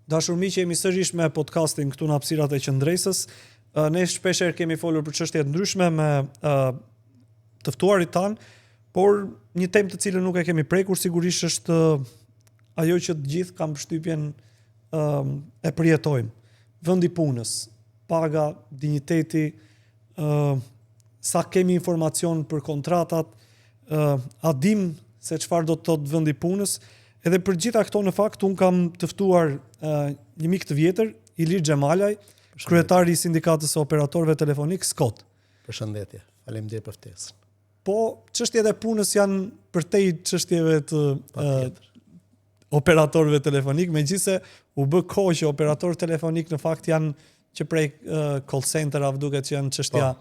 Dashur miq, jemi sërish me podcastin këtu në hapësirat e qendresës. Ne shpeshherë kemi folur për çështje të ndryshme me të ftuarit tan, por një temë të cilën nuk e kemi prekur sigurisht është ajo që të gjithë kanë përshtypjen e përjetojmë. Vendi punës, paga, dinjiteti, sa kemi informacion për kontratat, a dim se çfarë do të thotë vendi punës. Edhe për gjitha këto në fakt unë kam të ftuar një mik të vjetër, Ilir Xhemalaj, kryetari i sindikatës së operatorëve telefonik SKOT. Përshëndetje. Faleminderit për ftesën. Po çështjet e punës janë përtej çështjeve të operatorëve telefonik, megjithëse u bë kohë që operatorët telefonik në fakt janë që prej call center-ave duket që janë çështja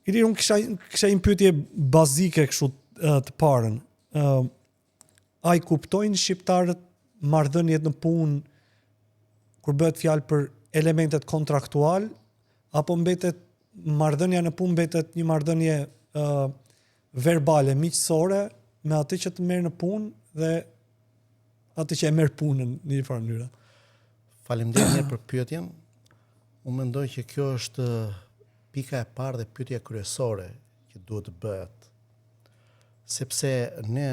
Ilir, unë kisha një pyetje bazike kështu të parën. A i kuptojnë shqiptarët marrëdhëniet në punë kur bëhet fjalë për elementet kontraktual, apo mbetet marrëdhënia në punë mbetet një marrëdhënie verbale, miqësore, me atë që të merr në punë dhe atë që e merr punën në një farë mënyrë? Faleminderit për pyetjen. Unë mendoj që kjo është pika e parë dhe pyetja kryesore që duhet të bëhet. Sepse ne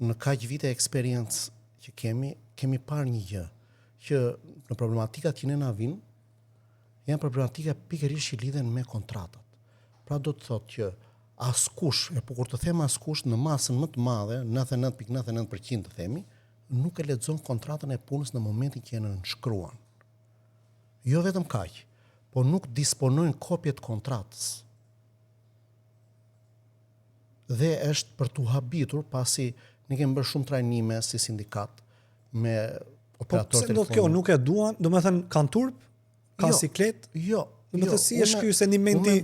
në kaq vite eksperiencë që kemi parë një gjë, që në problematikat që ne na vinë, janë problematika pikërisht që lidhen me kontratat. Pra do të thotë që askush, por kur të them askush, në masën më të madhe, 99.99% të themi, nuk e lexon kontratën e punës në momentin që e nënshkruan. Jo vetëm kaq, por nuk disponojnë kopje të kontratës. Dhe është për tu habitur pasi ne kemi bërë shumë trajnime si sindikat me operatorë telefonik. Po kjo nuk e duan, domethënë kanë turp, kanë siklet? Jo. Domethënë si është ky sentimenti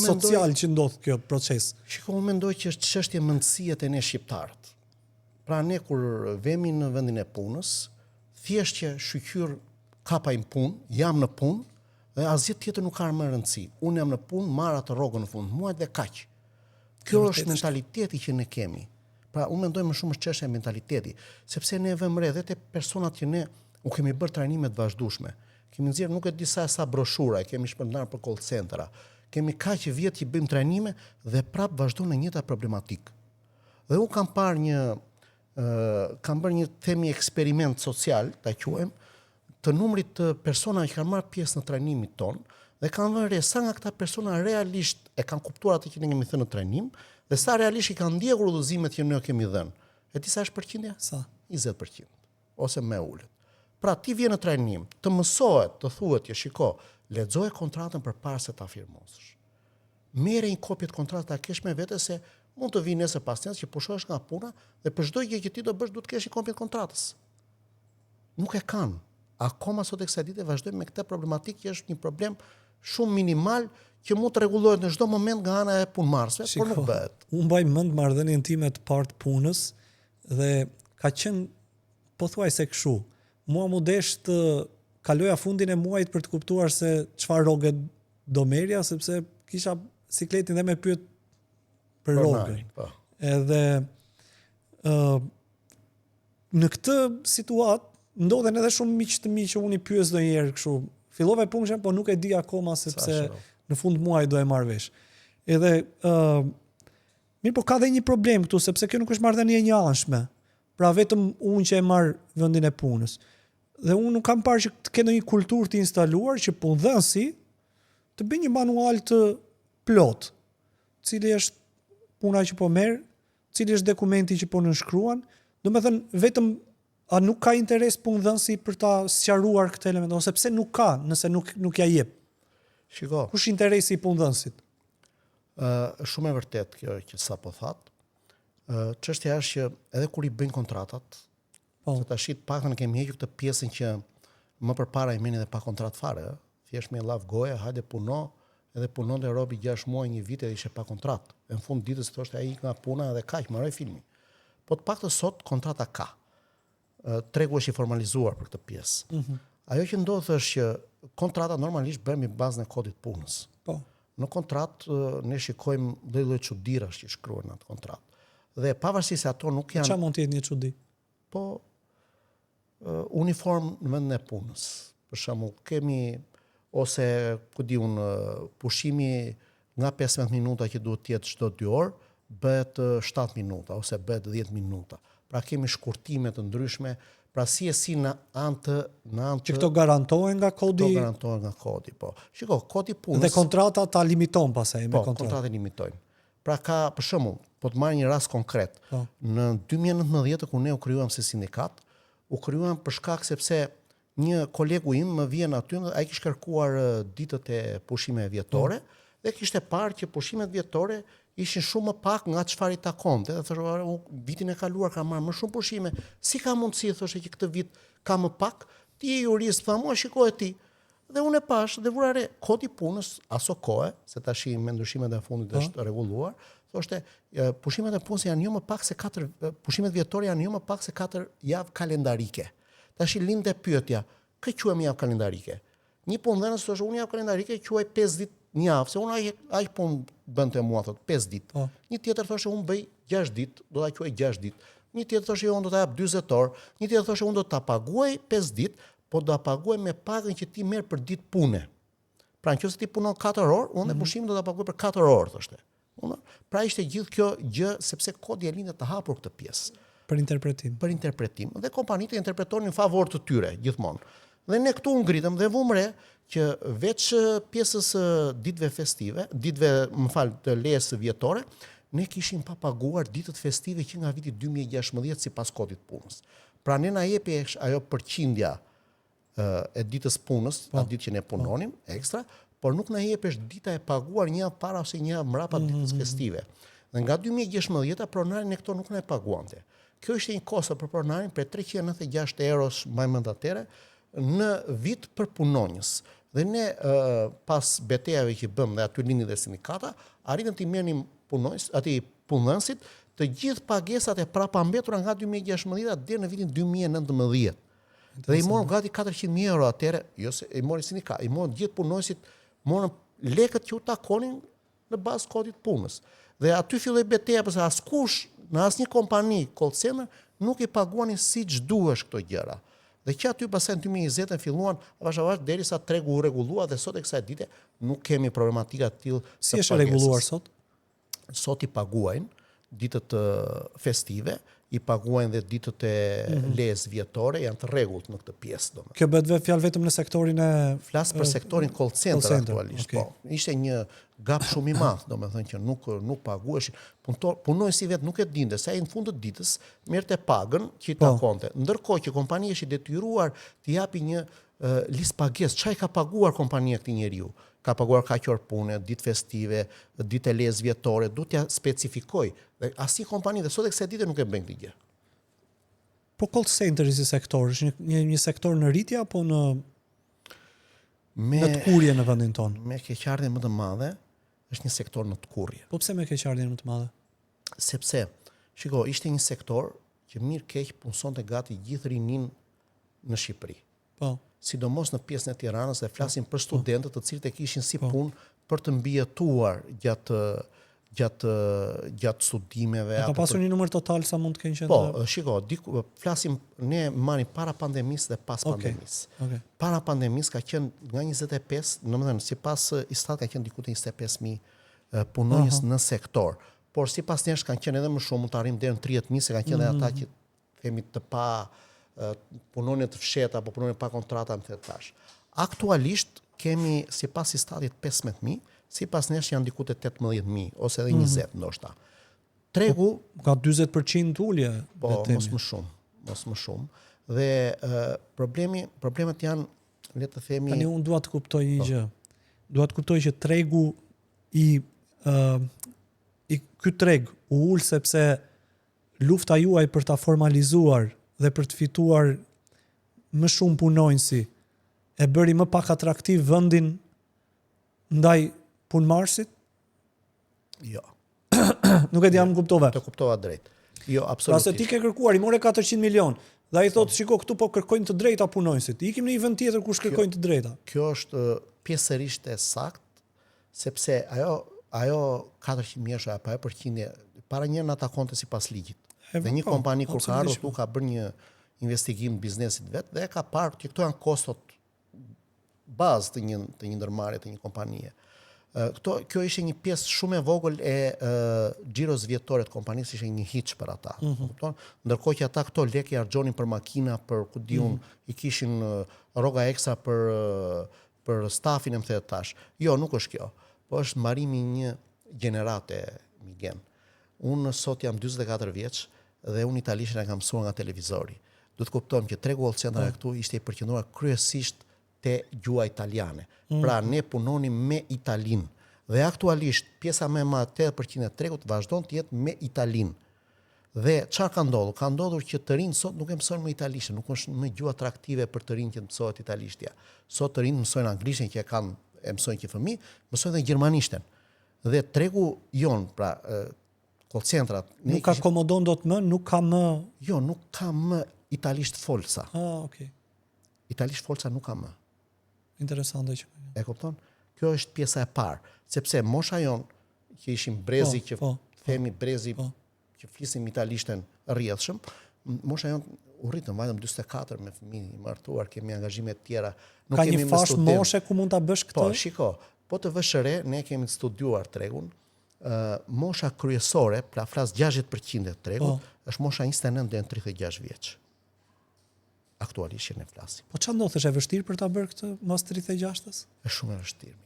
social që ndodh kjo proces? Shikoj, unë mendoj që është çështje mendësie te ne shqiptarët. Pra ne kur vemi në vendin e punës, thjesht që shqyr kapajm punë, jam në punë dhe asgjë tjetër nuk ka më rëndësi. Unë jam në punë, marr atë rrogën në fund muajit dhe kaq. Kjo është mentaliteti që ne kemi. Pra, unë mendoj më shumë është çështja e mentaliteti, sepse ne vëmë re dhe te personat që ne u kemi bërë trajnime të vazhdueshme. Kemi nxjerrë nuk e di sa broshura, kemi shpërndar për call center-a. Kemi kaq vjet që bëjmë trajnime dhe prap vazhdon në njëjta problematik. Dhe unë kam bërë një themi eksperiment social, ta quajmë, të numrit të personave që kanë marrë pjesë në trajnimin ton, dhe kanë vënë re sa nga këta persona realisht e kanë kuptuar atë që ne kemi thënë në trajnim, dhe sa realisht i kanë ndjekur udhëzimet që ne kemi dhënë. E ti sa është përqindja? Sa? 20%, ose më ulët. Pra ti vjen në trajnim, të mësohet, të thuhet që shiko, lexoje kontratën përpara se ta firmosësh. Merre një kopje të kontratës ta kesh me vete se mund të vinë nesër pas nesër që pushosh nga puna dhe për çdo gjë që ti do bësh duhet të kesh një kopje të kontratës. Nuk e kanë. Akoma sot e kësaj dite vazhdojmë me këtë problematikë që është një problem shumë minimal që mund të rregullohet në çdo moment nga ana e punëmarrësve, por nuk bëhet. Unë mbaj mend marrëdhënien time të parë të punës dhe ka qenë pothuajse kështu. Mua më desh të kaloja fundin e muajit për të kuptuar se çfarë rroge do merja, sepse kisha sikletin dhe me pyet për rrogën. Edhe në këtë situatë ndodhen edhe shumë miq të mi që unë i pyes ndonjëherë kështu. Fillove punën, po nuk e di akoma sepse në fund muaj do e marr vesh. Edhe mirë, po ka dhe një problem këtu sepse kjo nuk është marrëdhënie e njëanshme. Pra vetëm unë që e marr vendin e punës. Dhe unë nuk kam parë që të kenë një kulturë të instaluar që punëdhënësi të bëjë një manual të plot, cili është puna që po merr, cili është dokumenti që po nënshkruan. Domethënë vetëm a nuk ka interes punëdhënësi për ta sqaruar këtë element, ose pse nuk ka, nëse nuk ja jep? Shiko. Kush interesi i punëdhënësit? Shumë e vërtet kjo që sapo that. Çështja është që edhe kur i bëjnë kontratat, se tash paktën kemi hequr këtë pjesën që më përpara i meni edhe pa kontratë fare, thjesht me llav goja, hajde puno, edhe punonte robi 6 muaj, një vit edhe ishte pa kontratë. Në fund ditës thoshte ai ik nga puna edhe kaq, mbaroi filmi. Po të paktën sot kontrata ka. Tregu është i formalizuar për këtë pjesë. Ajo që ndodh është që kontrata normalisht bëhen me bazën e kodit punës. Po. Në kontratë ne shikojmë lloj çuditërash që shkruhen në atë kontratë. Dhe pavarësisht se ato nuk janë. Çfarë mund të jetë një çudi? Po uniform në vendin e punës. Për shembull, kemi ose pushimi nga 15 minuta që duhet të jetë çdo 2 orë, bëhet 7 minuta ose bëhet 10 minuta. Pra kemi shkurtime të ndryshme, pra si në anë që këto garantohen nga kodi. Këto garantohen nga kodi, po. Shiko, kodi punës. Dhe kontrata ta limiton pastaj me kontratë. Po, kontratat limitojnë. Pra ka, për shembull, po të marrë një rast konkret. Në 2019 kur ne u krijuam si sindikat, u krijuam për shkak sepse një kolegu im më vjen aty, ai kishte kërkuar ditët e pushimeve vjetore dhe kishte parë që pushimet vjetore ishin shumë më pak nga çfarë i takonte. Dhe thoshte, vitin e kaluar kam marrë më shumë pushime. Si ka mundësi, thoshte, që këtë vit ka më pak? Ti je jurist, tha mua, shikoj ti. Dhe unë e pash dhe vura re, kodi punës aso kohë, se tash me ndryshimet e fundit është rregulluar, thoshte, pushimet e punës janë jo më pak se 4, pushimet vjetore janë jo më pak se 4 javë kalendarike. Tash lindte pyetja, kë quhem javë kalendarike? Një punëdhënës thoshte, unë javë kalendarike quaj 5 ditë një javë, se unë ai punë bënte mua thot 5 ditë. Një tjetër thoshte unë bëj 6 ditë, do ta quaj 6 ditë. Një tjetër thoshte unë do ta jap 40 orë, një tjetër thoshte unë do ta paguaj 5 ditë, po do ta paguaj me pagën që ti merr për ditë pune. Pra nëse ti punon 4 orë, unë pushimin do ta paguaj për 4 orë, thoshte. Pra ishte gjithë kjo gjë sepse kodi e lindte të hapur këtë pjesë. Për interpretim. Për interpretim. Dhe kompanitë interpretonin në favor të tyre gjithmonë. Dhe ne këtu ngritëm dhe vëmë re që veç pjesës ditëve festive, të lejes vjetore, ne kishim pa paguar ditët festive që nga viti 2016 sipas kodit punës. Pra ne na jepi ajo përqindja e ditës punës, atë ditë që ne punonim ekstra, por nuk na jepesh dita e paguar një javë para ose një javë mbrapa ditës festive. Dhe nga 2016 pronarin e këto nuk na e paguante. Kjo ishte një kosto për pronarin për 396 euros më mend atëre në vit për punonjës. Dhe ne pas betejave që bëm dhe aty lindi dhe sindikata, arritëm të merrnim punonësit të gjithë pagesat e prapambetura nga 2016 deri në vitin 2019. Dhe i morën gati 400.000 euro atëre, jo se i morën sindikat, i morën gjithë punonësit, morën lekët që u takonin në bazë kodit punës. Dhe aty filloi beteja, përse askush në asnjë kompani call center nuk i paguanin siç duhesh këto gjëra. Dhe që aty pasaj në 2020 filluan avash derisa tregu u rregullua dhe sot e kësaj dite nuk kemi problematika të tillë. Si është rregulluar sot? Sot i paguajnë ditët festive, i paguajnë dhe ditët e lejes vjetore, janë të rregullt në këtë pjesë. Kjo bëhet fjalë vetëm në sektorin e flas për sektorin call center aktualisht. Po, ishte një gap shumë i madh, domethënë që nuk paguheshin. Punonësi vet nuk e dinte se ai në fund të ditës merrte pagën që i takonte. Ndërkohë që kompania është e detyruar të japi një listë pagesë, çfarë ka paguar kompania këtij njeriu. Ka paguar kaq orë pune, ditë festive, ditë lejes vjetore, duhet t'ja specifikoj. Dhe asnjë kompani dhe sot e kësaj dite nuk e bën këtë gjë. Po call center si sektor, është një sektor në rritje apo në të kurje në vendin tonë? Me keqardhje më të madhe, është një sektor në të kurje. Po pse me keqardhje më të madhe? Sepse, shiko, ishte një sektor që mirë keq punsonte gati gjithë rinin në Shqipëri. Po. Sidomos në pjesën e Tiranës, dhe flasim për studentët të cilët e kishin si punë për të mbijetuar gjatë studimeve. Ka pasur një numër total sa mund të kenë qenë? Po, shiko, flasim ne marrim para pandemisë dhe pas pandemisë. Okay. Para pandemisë ka qenë nga 25, domethënë sipas Istat ka qenë diku te 25.000 punonjës në sektor. Por sipas nesh kanë qenë edhe më shumë, mund të arrijmë deri në 30.000, se kanë qenë edhe ata që themi të pa punonjë të fshehta apo punonjë pa kontrata më tash. Aktualisht kemi sipas Istatit 15.000, sipas nesh janë diku te 18.000 ose edhe 20 ndoshta. Tregu ka 40% ulje. Po, mos më shumë. Dhe problemet janë, le të themi. Tani unë dua të kuptoj një gjë. Dua të kuptoj që tregu ky treg u ul sepse lufta juaj për ta formalizuar dhe për të fituar më shumë punonjësi e bëri më pak atraktiv vendin ndaj punëmarrësit? Jo. Nuk e di, jam kuptova. Të kuptova drejt. Jo, absolutisht. Pasi ti ke kërkuar, i more 400 milion. Dhe ai thotë, shiko, këtu po kërkojnë të drejta punonjësit. Ikim në një vend tjetër ku kërkojnë të drejta. Kjo është pjesërisht e saktë, sepse ajo 400.000 apo ajo përqindje para një na takonte sipas ligjit. Dhe një kompani kur ka ardhur këtu ka bërë investigim të biznesit vet dhe ka parë që këto janë kostot bazë të një ndërmarrje të një kompanie. Kjo ishte një pjesë shumë e vogël e xhiros vjetore të kompanisë, ishte një hiç për ata. Kupton? Ndërkohë që ata këto lekë i harxhonin për makina, për ku diun, i kishin rroga ekstra për stafin e më the tash. Jo, nuk është kjo. Po është mbarimi i një gjenerate, Migen. Unë sot jam 44 vjeç dhe unë italisht e kam mësuar nga televizori. Do të kuptojmë që tregu call center këtu ishte i përqendruar kryesisht te gjuha italiane. Pra ne punonim me italin. Dhe aktualisht pjesa më e madhe 80% e tregut vazhdon të jetë me italin. Dhe çfarë ka ndodhur? Ka ndodhur që të rinj sot nuk e mësojnë më italisht, nuk është më gjuhë atraktive për të rinj që të mësohet italishtja. Sot të rinj mësojnë anglishten që e mësojnë që fëmijë, mësojnë edhe gjermanishten. Dhe tregu jon, pra call centrat nuk ka komodon dot më, nuk ka më. Jo, nuk ka më italisht folsa. Okay. Italisht folsa nuk ka më. Interesante që. E kupton? Kjo është pjesa e parë, sepse mosha jon që ishim brezi themi brezi që flisim italishten rrjedhshëm, mosha jon u rritëm vetëm 44 me fëmijë i martuar, kemi angazhime të tjera. Nuk kemi një fash moshe ku mund ta bësh këtë? Po, shiko, po të vësh re, ne kemi të studiuar tregun. Mosha kryesore, pra flas 60% e tregut, është mosha 29 deri në 36 vjeç. Aktualisht që ne flasim. Po çfarë ndodh, është e vështirë për ta bërë këtë mas 36-s? Është shumë e vështirë.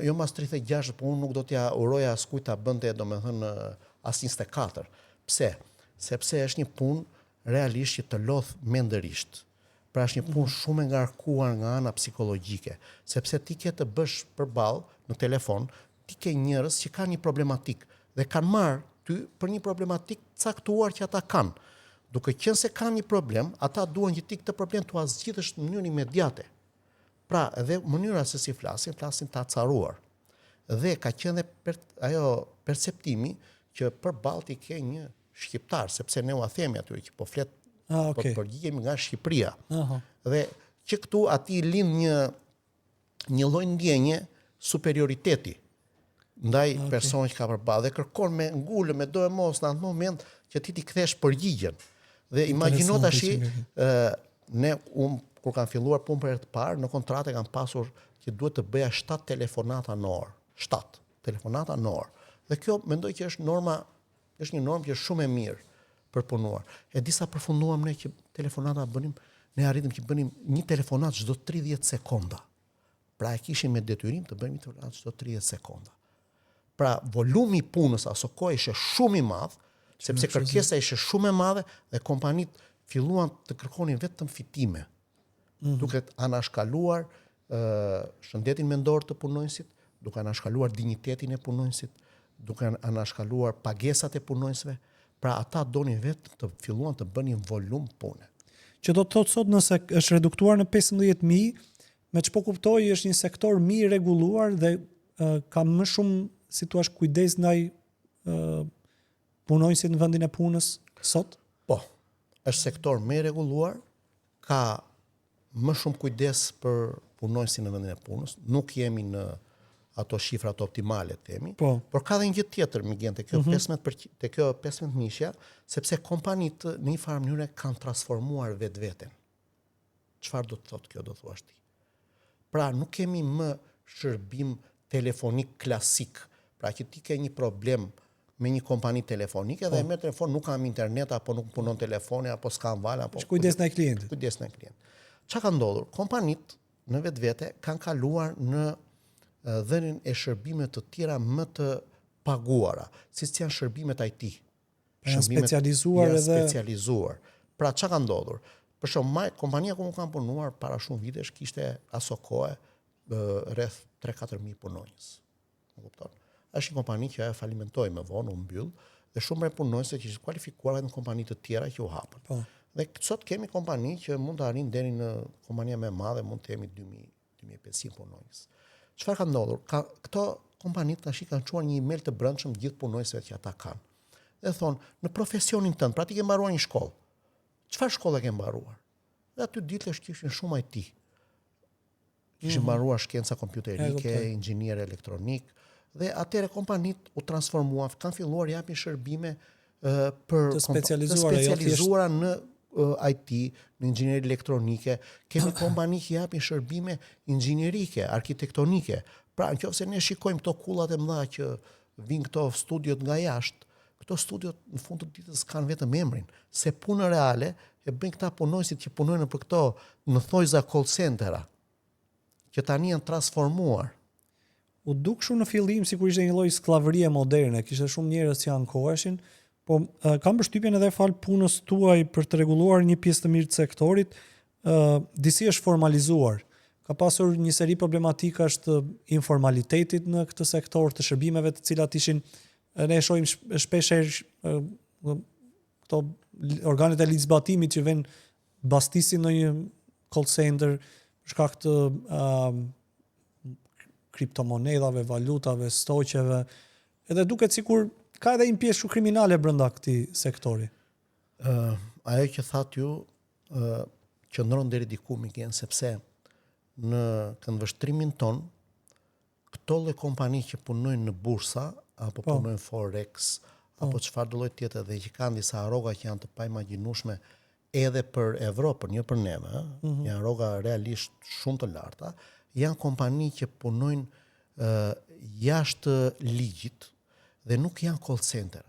Jo mas 36, po unë nuk do t'ja uroja askujt ta bënte, domethënë as 24. Pse? Sepse është një punë realisht që të lodh mendërisht. Pra është një punë shumë e ngarkuar nga ana psikologjike, sepse ti ke të bësh përballë në telefon, ti ke njerëz që kanë një problematik dhe kanë marrë ty për një problematik caktuar që ata kanë. Duke qenë se kanë një problem, ata duan që ti këtë problem t'u zgjidhësh në mënyrë imediate. Pra, edhe mënyra se si flasin të acaruar. Dhe ka qenë ajo perceptimi që përballë ti ke një shqiptar, sepse ne u themi aty që po flet, po përgjigjemi nga Shqipëria. Dhe që këtu aty lind një lloj ndjenje superioriteti ndaj personit që ka përballë dhe kërkon me ngulë, me do e mos në atë moment që ti kthesh përgjigjen. Dhe imagjino tash kur kanë filluar punë për herë të parë, në kontratë kanë pasur që duhet të bëja 7 telefonata në orë. 7 telefonata në orë. Dhe kjo mendoj që është një normë që është shumë e mirë për punuar. E disa përfunduam ne që telefonata ne arritëm që bënim një telefonat çdo 30 sekonda. Pra e kishim me detyrim të bëjmë një telefonat çdo 30 sekonda. Pra volumi i punës aso kohë ishte shumë i madh, sepse kërkesa ishte shumë e madhe dhe kompanitë filluan të kërkonin vetëm fitime. Duke anashkaluar shëndetin mendor të punonjësit, duke anashkaluar dinjitetin e punonjësit, duke anashkaluar pagesat e punonjësve, pra ata donin vetëm të filluan të bënin volum pune. Që do të thotë sot nëse është reduktuar në 15.000, me ç'po kuptoj është një sektor më i rregulluar dhe ka më shumë si thua kujdes ndaj punonjësit në vendin e punës sot? Po, është sektor më i rregulluar, ka më shumë kujdes për punonjësin në vendin e punës, nuk jemi në ato shifrat optimale themi, por ka dhe një gjë tjetër Migen te kjo 15 mijëshja, sepse kompanitë në një farë mënyrë kanë transformuar vetveten. Çfarë do të thotë kjo, do thuash ti? Pra nuk kemi më shërbim telefonik klasik. Pra që ti ke një problem me një kompani telefonike dhe me telefon nuk kam internet apo nuk punon telefoni apo s'kam val apo kujdes ndaj klientit. Kujdes ndaj klientit. Çka ka ndodhur? Kompanitë në vetvete kanë kaluar në dhënien e shërbime të tjera më të paguara, siç janë shërbimet IT. Shërbimet specializuar. Pra çka ka ndodhur? Për shembull, kompania ku kam punuar para shumë vitesh kishte aso kohë rreth 3-4 mijë punonjës. E kupton? Është një kompani që ajo falimentoi më vonë, u mbyll, dhe shumë punonjëse që ishin kualifikuar në kompani të tjera që u hapën. Dhe sot kemi kompani që mund të arrin deri në kompania më e madhe, mund të kemi 2500 punonjës. Çfarë ka ndodhur? Këto kompani tash kanë çuar një email të brendshëm gjithë punonjësve që ata kanë. Dhe thonë, në profesionin tënd, pra ti ke mbaruar një shkollë. Çfarë shkolle ke mbaruar? Dhe aty ditësh kishin shumë IT. Kishin mbaruar shkenca kompjuterike, inxhinier elektronik, dhe atëre kompanitë u transformuan, kanë filluar japin shërbime për të specializuara në IT, në inxhinieri elektronike, kemi kompani që japin shërbime inxhinierike, arkitektonike. Pra, nëse ne shikojmë këto kullat e mëdha që vijnë këto studiot nga jashtë, këto studiot në fund të ditës kanë vetëm emrin, se punë reale e bëjnë këta punonësit që punojnë për këto në thojza call centera, që tani janë transformuar. U dukshu në fillim sikur ishte një lloj skllavërie moderne, kishte shumë njerëz që ankoheshin, po kam përshtypjen edhe fal punës tuaj për të rregulluar një pjesë të mirë të sektorit, disi është formalizuar. Ka pasur një seri problematikash të informalitetit në këtë sektor, të shërbimeve të cilat ishin, ne shohim shpesh këto organet e ligjzbatimit që vënë bastisin në një call center për shkak të kriptomonedave, valutave, stoqeve, edhe duket sikur ka edhe një pjesë shumë kriminale brenda këtij sektori. Ajo që thatë ju qëndron deri diku Miguel, sepse në këndvështrimin ton, këto lloj kompani që punojnë në bursa apo punojnë forex apo çfarë do lloj tjetër dhe që kanë disa rroga që janë të paimagjinueshme edhe për Evropën, jo për neve, janë rroga realisht shumë të larta, janë kompani që punojnë jashtë ligjit dhe nuk janë call center.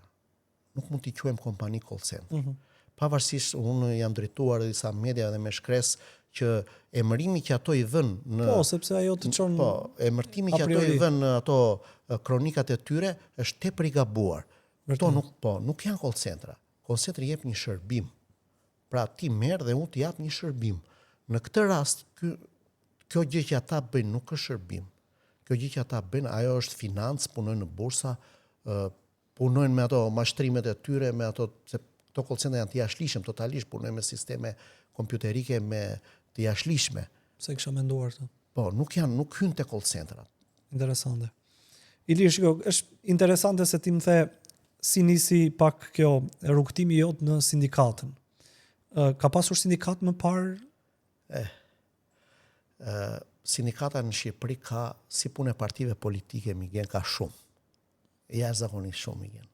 Nuk mund t'i quajmë kompani call center. Pavarësisht unë jam drejtuar disa media dhe me shkres që emërimi që ato i vënë në sepse ajo të çon emërtimi që ato i vënë në ato kronikat e tyre është tepër i gabuar. Këto nuk janë call centra. Call center jep një shërbim. Pra ti merr dhe unë t'i jap një shërbim. Në këtë rast kjo gjë që ata bëjnë nuk është shërbim. Kjo gjë që ata bëjnë, ajo është financë, punojnë në bursa, punojnë me ato mashtrimet e tyre, me ato, se këto call center janë të jashtëligjshëm totalisht, punojnë me sisteme kompjuterike me të jashtëligjshme. Se kisha menduar të. Po, nuk hyn te call centrat. Interesante. Ilir, shiko, është interesante se ti më the si nisi pak kjo rrugtimi jot në sindikatën. Ka pasur sindikat më parë? Sindikata në Shqipëri ka, si punë e partive politike, Miguel, ka shumë. Jashtëzakonisht shumë, Miguel.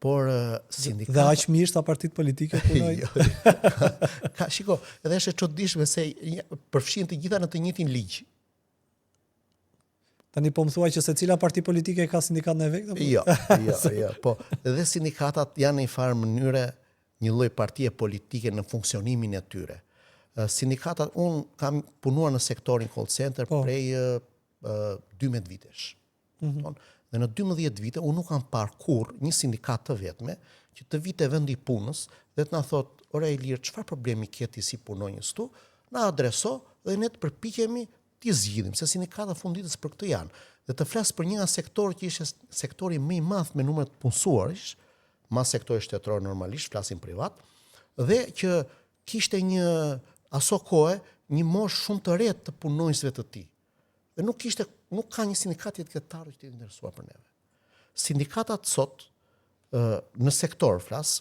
Por sindikata... Dhe aq mirë sa partitë politike punojnë? Shiko, edhe është e çuditshme se përfshin të gjitha në të njëjtin ligj. Tani po më thuaj që secila parti politike ka sindikatën e vet? Jo. Po, edhe sindikatat janë në një farë mënyre një lloj partie politike në funksionimin e tyre. Sindikatat, unë kam punuar në sektorin call center prej 12 vitesh. Dhe në 12 vite, unë nuk kam parë kur një sindikat të vetme që të vite vendi punës dhe të na thotë, ore Ilir, çfarë problemi keti si punonjës tu, na adreso dhe ne të përpiqemi t'i zgjidhim, se sindikatat funditës për këtë janë. Dhe të flas për një nga sektorë që ishte sektori më i madh me numër të punësuarish, mas sektori shtetëror normalisht, flasim privat, dhe që kishte aso kohë një moshë shumë të re të punonjësve të tij. Dhe nuk ka një sindikat që të që të interesuar për neve. Sindikatat sot në sektor flas,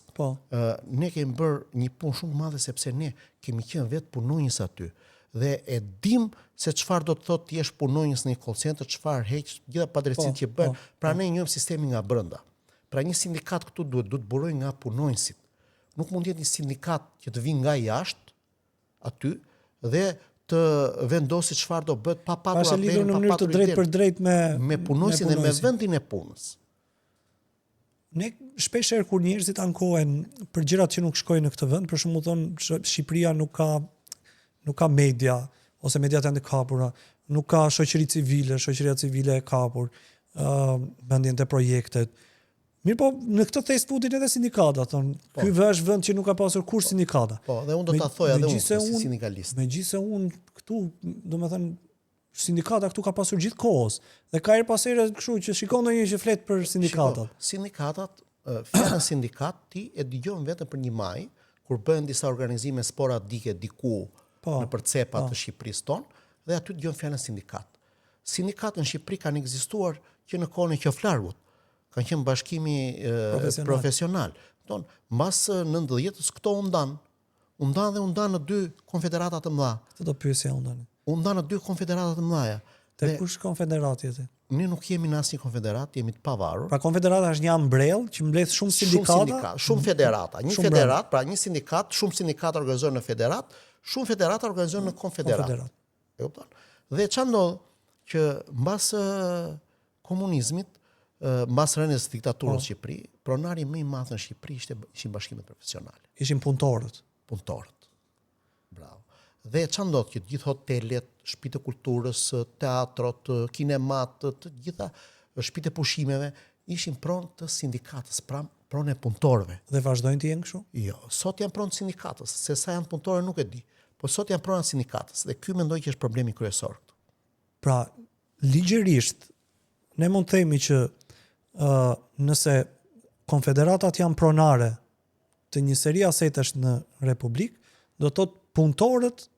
ne kemi bërë një punë shumë të madhe sepse ne kemi qenë vetë punonjës aty dhe e dim se çfarë do të thotë të jesh punonjës në një call center, çfarë heq, gjitha padrejtësitë që bën. Pra ne njohim sistemin nga brenda. Pra një sindikat këtu duhet të burojë nga punonjësit. Nuk mund të jetë një sindikat që të vinë nga jashtë aty dhe të vendosi çfarë do bëhet pa patur apelin, në mënyrë të drejtë për drejtë me punonjësin dhe me vendin e punës. Ne shpesh herë kur njerëzit ankohen për gjërat që nuk shkojnë në këtë vend, për shembull thonë Shqipëria nuk ka media ose mediat janë të kapura, nuk ka shoqëri civile, shoqëria civile e kapur, mendjen te projektet. Mirë po, në këtë thesë futin edhe sindikata, thonë, ky është vend që nuk ka pasur kur sindikata. Po, dhe unë do ta thoj edhe unë si sindikalist. Megjithëse unë këtu, domethënë, sindikata këtu ka pasur gjithë kohës. Dhe ka herë pas here kështu që shikon ndonjë që flet për sindikatat. Sindikatat, fjalën sindikat ti e dëgjon vetëm për 1 maj, kur bëhen disa organizime sporadike diku në përcepa të Shqipërisë tonë, dhe aty dëgjon fjalën sindikat. Sindikat në Shqipëri kanë ekzistuar që në kohën e qoflargut. Kanë qenë bashkimi profesional. Mbas 90-s këto u ndan në 2 konfederata të mëdha. Këtë do pyesja u ndan. U ndan në 2 konfederata të mëdha. Te kush konfederati atë? ne nuk jemi në asnjë konfederat, jemi të pavarur. Pra konfederata është një ambrell që mbledh shumë sindikata, shumë federata. Një federat, pra një sindikat, shumë sindikata organizohen në federat, shumë federata organizohen në konfederat. E kupton? Dhe çfarë ndodh që mbas komunizmit, mbas rënies diktaturës në Shqipëri, pronari më i madh në Shqipëri ishin bashkimet profesionale. Ishin punëtorët. Bravo. Dhe çfarë ndodh që të gjithë hotelet, shtëpitë e kulturës, teatrot, kinemat, të gjitha shtëpitë e pushimeve ishin pronë të sindikatës, pronë e punëtorëve. Dhe vazhdojnë të jenë kështu? Jo, sot janë pronë të sindikatës, se sa janë punëtorë nuk e di. Po sot janë pronë të sindikatës dhe ky mendoj që është problemi kryesor këtu. Pra, ligjërisht ne mund të themi që nëse konfederatat janë pronare të një seri asetesh në Republikë, do të thotë punëtorët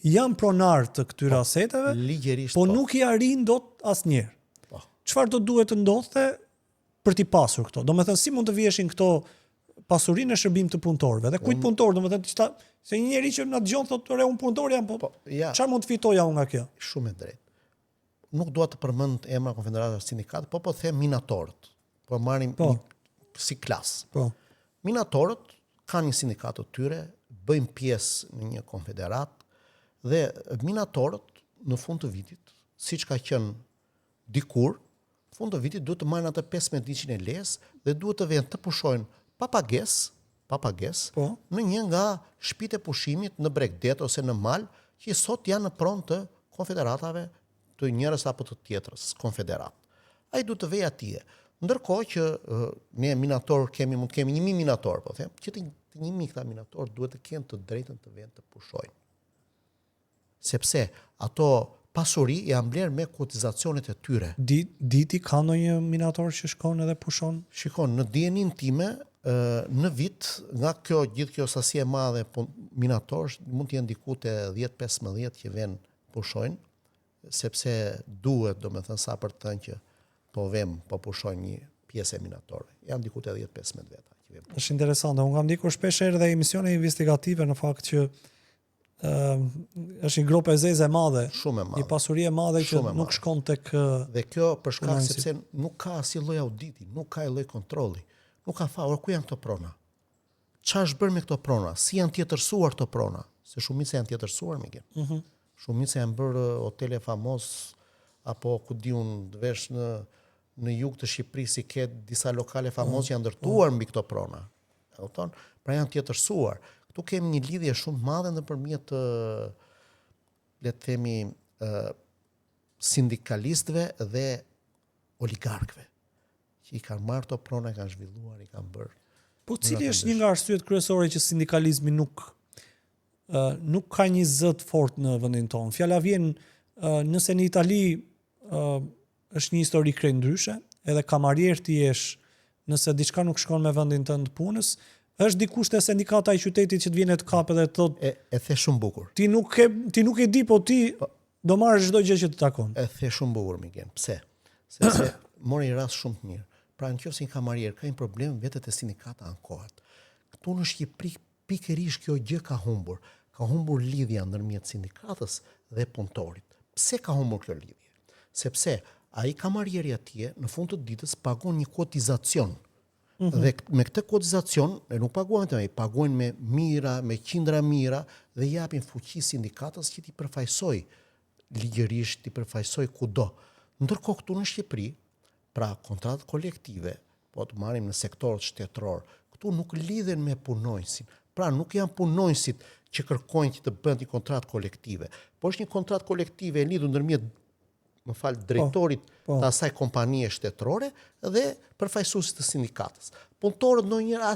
janë pronar të këtyre aseteve, po nuk i arrin dot asnjëherë. Çfarë do duhet të ndodhte për t'i pasur këto? Domethënë si mund të vjeshin këto pasurinë e shërbim të punëtorëve? Dhe kujt punëtor, domethënë se një njerëz që na dëgjon thotë, "Unë punëtor jam, po çfarë mund të fitoja unë nga kjo?" Shumë e drejtë. Nuk dua të përmend emra konfederatave sindikat, po them minatorët. Po marrim si klas. Minatorët kanë një sindikat të tyre, bëjnë pjesë në një konfederat dhe minatorët në fund të vitit, siç ka qenë dikur, në fund të vitit duhet të marrin atë 1500 lekë dhe duhet të vënë të pushojnë pa pagesë në një nga shtëpitë e pushimit në Bregdet ose në Mal, që sot janë në pronë të konfederatave të njërës apo të tjetrës, konfederat. Ai duhet të vejë atje. Ndërkohë që ne minator mund të kemi 1000 minator, po them, që të 1000 këta minator duhet të kenë të drejtën të vend të pushojnë. Sepse ato pasuri janë blerë me kotizacionet e tyre. Diti ka ndonjë minator që shkon edhe pushon? Shikon, në dijenin time, në vit, nga gjithë kjo sasi e madhe minatorësh, mund të jenë diku te 10-15 që vjen pushojnë, sepse duhet, domethënë sa për të thënë që po pushojnë një pjesë e minatorëve. Janë diku te 10-15 veta që vjen. Është interesante. Unë kam ndikur shpesh edhe emisione investigative në fakt që është një grop e zezë e madhe, shumë e madhe, një pasuri e madhe që nuk shkon tek dhe kjo për shkak sepse nuk ka asnjë lloj auditi, nuk ka lloj kontrolli, nuk ka fare ku janë këto prona. Çfarë është bërë me këto prona? Si janë tjetërsuar këto prona? Se shumica janë tjetërsuar me gjë. Shumica janë bërë hotele famos apo ku diun vesh në jug të Shqipërisë si ke disa lokale famos që janë ndërtuar mbi këto prona. E kupton? Pra janë tjetërsuar. Këtu kemi një lidhje shumë madhe nëpërmjet le të themi sindikalistëve dhe oligarkëve që i kanë marrë këto prona, i kanë zhvilluar, i kanë bërë. Po cili është një nga arsyet kryesore që sindikalizmi nuk ka një zë të fortë në vendin tonë? Fjala vjen nëse në Itali është një histori krejt ndryshe, edhe kamarier ti jesh, nëse diçka nuk shkon me vendin tënd të punës, është dikush te sindikata e qytetit që të vjen të kapë dhe të thotë e the shumë bukur. Ti nuk e di, po ti do marrësh çdo gjë që të takon. E the shumë bukur, Miguel. Pse? Sepse mori rast shumë të mirë. Pra nëse një kamarier ka një problem, vetët e sindikata ankohet. Këtu në Shqipëri pikërisht kjo gjë ka humbur. Ka humbur lidhja ndërmjet sindikatës dhe punëtorit. Pse ka humbur kjo lidhje? Sepse ai kamarieri atje në fund të ditës pagon një kotizacion. Dhe me këtë kotizacion nuk paguajnë vetëm ai, paguajnë me mira, me qindra mira dhe japin fuqi sindikatës që t'i përfaqësoj ligjërisht, t'i përfaqësoj kudo. Ndërkohë këtu në Shqipëri, pra kontratë kolektive, po të marrim në sektorët shtetëror, këtu nuk lidhen me punonjësin. Pra nuk janë punonjësit që kërkojnë që të bëhen një kontratë kolektive, por është një kontratë kolektive e lidhur ndërmjet drejtorit të asaj kompanie shtetërore dhe përfaqësuesit të sindikatës. Punëtorët ndonjëherë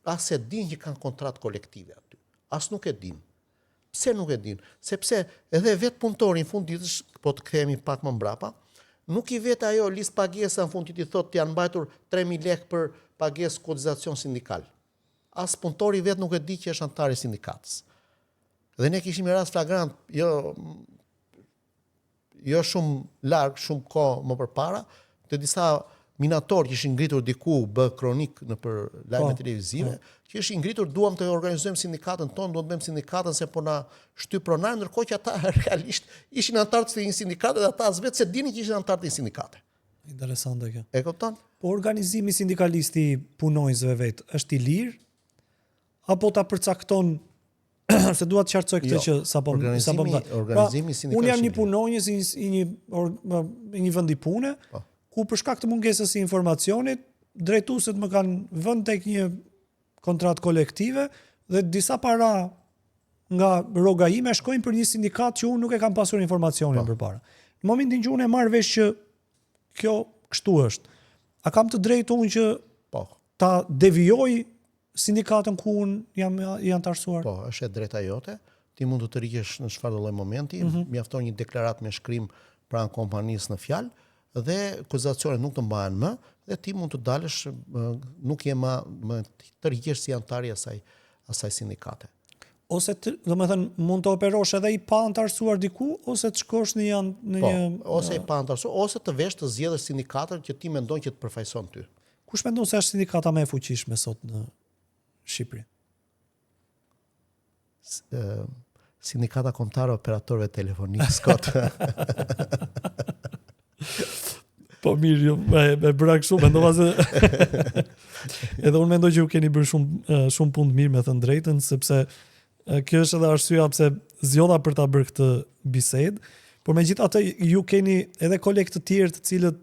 as e dinë që kanë kontratë kolektive aty. As nuk e dinë. Pse nuk e dinë? Sepse edhe vetë punëtori në fund ditës, po të kthehemi pak më mbrapa, nuk i vet ajo listë pagesa në fund ditë thotë janë mbajtur 3000 lekë për pagesë kotizacion sindikal. As punëtori vet nuk e di që është antar i sindikatës. Dhe ne kishim një rast flagrant, jo shumë larg, shumë kohë më përpara, të disa minatorë që ishin ngritur diku bë kronik në për lajme televizive, që ishin ngritur duam të organizojmë sindikatën tonë, duam të bëjmë sindikatën se po na shtyp pronar, ndërkohë që ata realisht ishin antarë të një sindikate dhe ata as vetë se dinin që ishin antarë të një sindikate. Interesante kjo. E kupton? Po organizimi sindikalisti i punonjësve vet është i lirë apo ta përcakton se dua të qartësoj këtë që sapo organizimi sindikal. Unë jam një punonjës i një vendi pune, ku për shkak të mungesës së informacionit, drejtuesit më kanë vënë tek një kontratë kolektive dhe disa para nga rroga ime shkojnë për një sindikat që unë nuk e kam pasur informacionin përpara. Në momentin që unë e marr vesh që kjo kështu është, a kam të drejtë unë që ta devijoj sindikatën ku unë jam i antarësuar? Po, është e drejta jote. Ti mund të rikesh në çfarëdo lloj momenti, mjafton një deklaratë me shkrim pranë kompanisë në fjalë dhe akuzacionet nuk të mbahen më dhe ti mund të dalësh, nuk je më të rikesh si antar i asaj sindikate. Ose domethënë mund të operosh edhe i pa antarësuar diku ose të shkosh në një ose i pa antarësuar ose të vesh të zgjedhësh sindikatën që ti mendon që të përfaqëson ty. Kush mendon se është sindikata më e fuqishme sot në Shqipëri? Sindikata Kombëtare e Operatorëve Telefonik Skot. Po mirë, jo, me bëra kështu, mendova se edhe unë mendoj që ju keni bërë shumë punë të mirë, me thënë drejtën, sepse kjo është edhe arsyeja pse zgjodha për ta bërë këtë bisedë, por megjithatë ju keni edhe kolegë të tjerë të cilët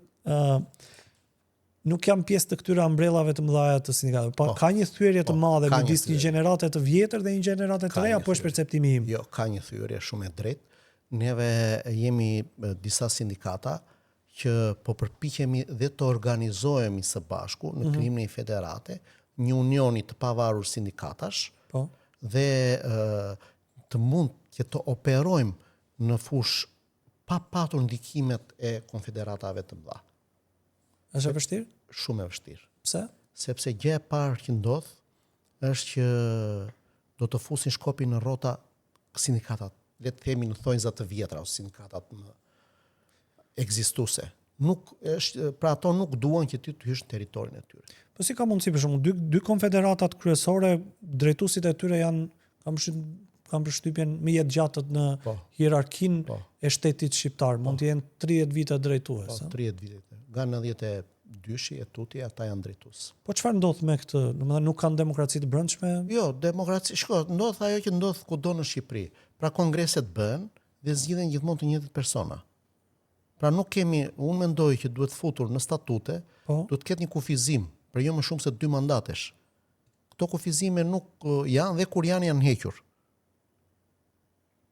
nuk janë pjesë të këtyre ambrellave të mëdha të sindikatave. Po ka një thyerje të madhe midis një gjenerate të vjetër dhe një gjenerate të re, apo është perceptimi im? Jo, ka një thyerje shumë e drejtë. Neve jemi disa sindikata që po përpiqemi dhe të organizohemi së bashku në krimin e federate, një unioni të pavarur sindikatash, dhe të mund që të operojmë në fush pa patur ndikimet e konfederatave të mëdha. Është e vështirë? Shumë e vështirë. Pse? Sepse gjë e parë që ndodh është që do të fusin shkopin në rrota sindikatat, le të themi në thonjza të vjetra ose sindikatat më ekzistuese. Nuk është, pra ato nuk duan që ti të hysh në territorin e tyre. Po si ka mundësi për shembull dy konfederatat kryesore, drejtuesit e tyre kanë përshtypjen më jetë gjatët në hierarkinë e shtetit shqiptar, mund të jenë 30 vite drejtues. 30 vite. Nga 92-shi e tuti ata janë drejtues. Po çfarë ndodh me këtë? Domethënë nuk kanë demokraci të brendshme? Jo, demokraci, ndodh ajo që ndodh kudo në Shqipëri. Pra kongreset bëhen dhe zgjidhen gjithmonë të njëjtët persona. Pra nuk kemi, unë mendoj që duhet futur në statute, duhet ketë një kufizim, për jo më shumë se 2 mandatesh. Këto kufizime nuk janë dhe kur janë hequr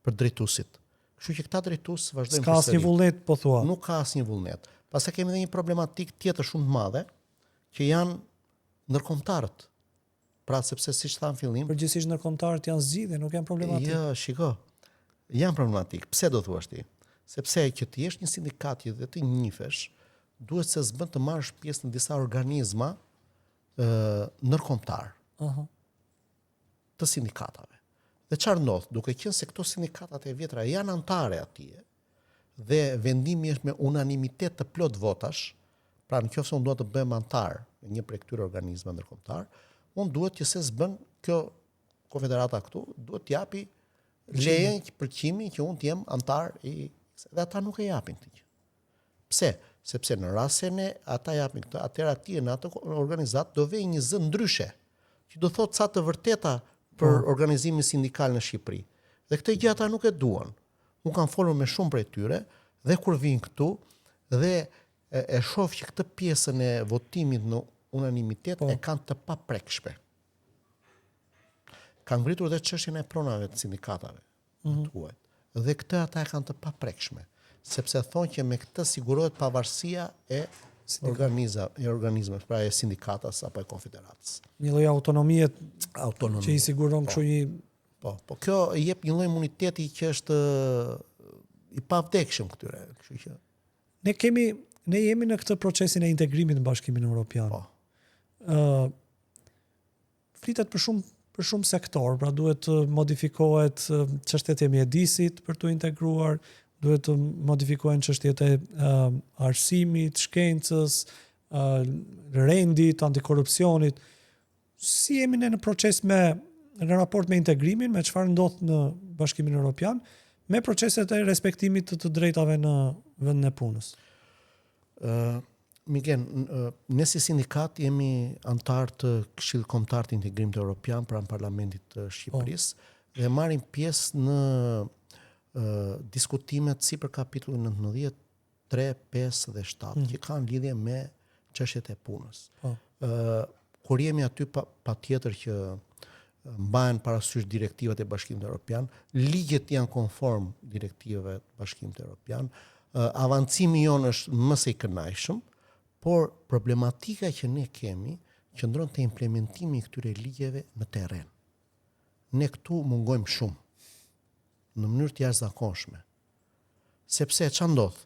për drejtuesit. Kështu që këta drejtues vazhdojnë përsëri. Ka asnjë vullnet, po thua. Nuk ka asnjë vullnet. Pastaj kemi edhe një problematik tjetër shumë të madhe, që janë ndërkombëtarët. Pra sepse siç thamë fillim, përgjithsisht ndërkombëtarët janë zgjidhje, nuk janë problematik. Jo, shiko. Janë problematik. Pse do thuash ti? Sepse që të jesh një sindikat dhe të njifesh, duhet se s'bën të marrësh pjesë në disa organizma ndërkombëtar të sindikatave. Dhe çfarë ndodh? Duke qenë se këto sindikatat e vjetra janë antare atje dhe vendimi është me unanimitet të plot votash, pra nëse unë dua të bëhem antar në një prej këtyre organizmave ndërkombëtar, unë duhet që se s'bën kjo konfederata këtu, duhet t'japi lejen përqimi që unë të jem antar i dhe ata nuk e japin këtë gjë. Pse? Sepse në rast se ne ata japin këtë, atëherë atje në atë organizat do vej një zë ndryshe, që do thotë sa të vërteta për organizimin sindikal në Shqipëri. Dhe këtë gjë ata nuk e duan. Unë kam folur me shumë prej tyre dhe kur vinë këtu dhe e shoh që këtë pjesën e votimit në unanimitet e kanë të paprekshme. Kanë ngritur dhe çështjen e pronave të sindikatave. Dhe këtë ata e kanë të paprekshme, sepse thonë që me këtë sigurohet pavarësia e organizmeve, pra e sindikatas apo e konfederatës. Një lloj autonomie që i siguron kështu një po kjo i jep një lloj imuniteti që është i pavdekshëm këtyre, kështu që ne jemi në këtë procesin e integrimit në Bashkimin Evropian. Flitet për shumë sektor, pra duhet të modifikohet çështjet e mjedisit për të integruar, duhet të modifikohen çështjet e arsimit, shkencës, rendit, antikorrupsionit. Si jemi ne në proces në raport me integrimin, me çfarë ndodh në Bashkimin Evropian, me proceset e respektimit të drejtave në vendin e punës? Migen, ne si sindikat jemi antar të Këshillit Kombëtar të Integrimit Evropian pranë Parlamentit të Shqipërisë dhe marrim pjesë në diskutimet si për kapitullin 19, 3, 5 dhe 7 që kanë lidhje me çështjet e punës. Kur jemi aty patjetër që mbahen parasysh direktivat e Bashkimit Evropian, ligjet janë konform direktivave të Bashkimit Evropian, avancimi jonë është më së i kënaqshëm, por problematika që ne kemi qëndron te implementimi i këtyre ligjeve në terren. Ne këtu mungojmë shumë në mënyrë të jashtëzakonshme. Sepse ç'a ndodh?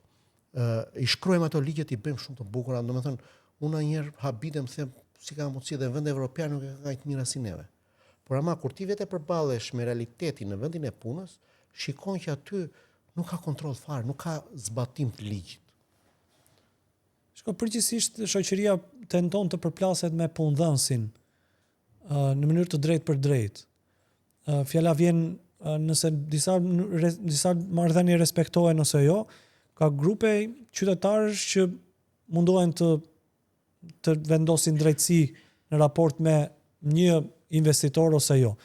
I shkruajmë ato ligjet, i bëjmë shumë të bukura, domethënë unë njëherë habitem them si ka mundësi dhe vendi evropian nuk e ka kaq mira si neve. Por ama kur ti vetë përballesh me realitetin në vendin e punës, shikon që aty nuk ka kontroll fare, nuk ka zbatim të ligjit. Shko përgjithsisht shoqëria tenton të përplaset me punëdhënësin në mënyrë të drejtë për drejtë. Fjala vjen nëse disa marrëdhënie respektohen ose jo, ka grupe qytetarësh që mundohen të vendosin drejtësi në raport me një investitor ose jo.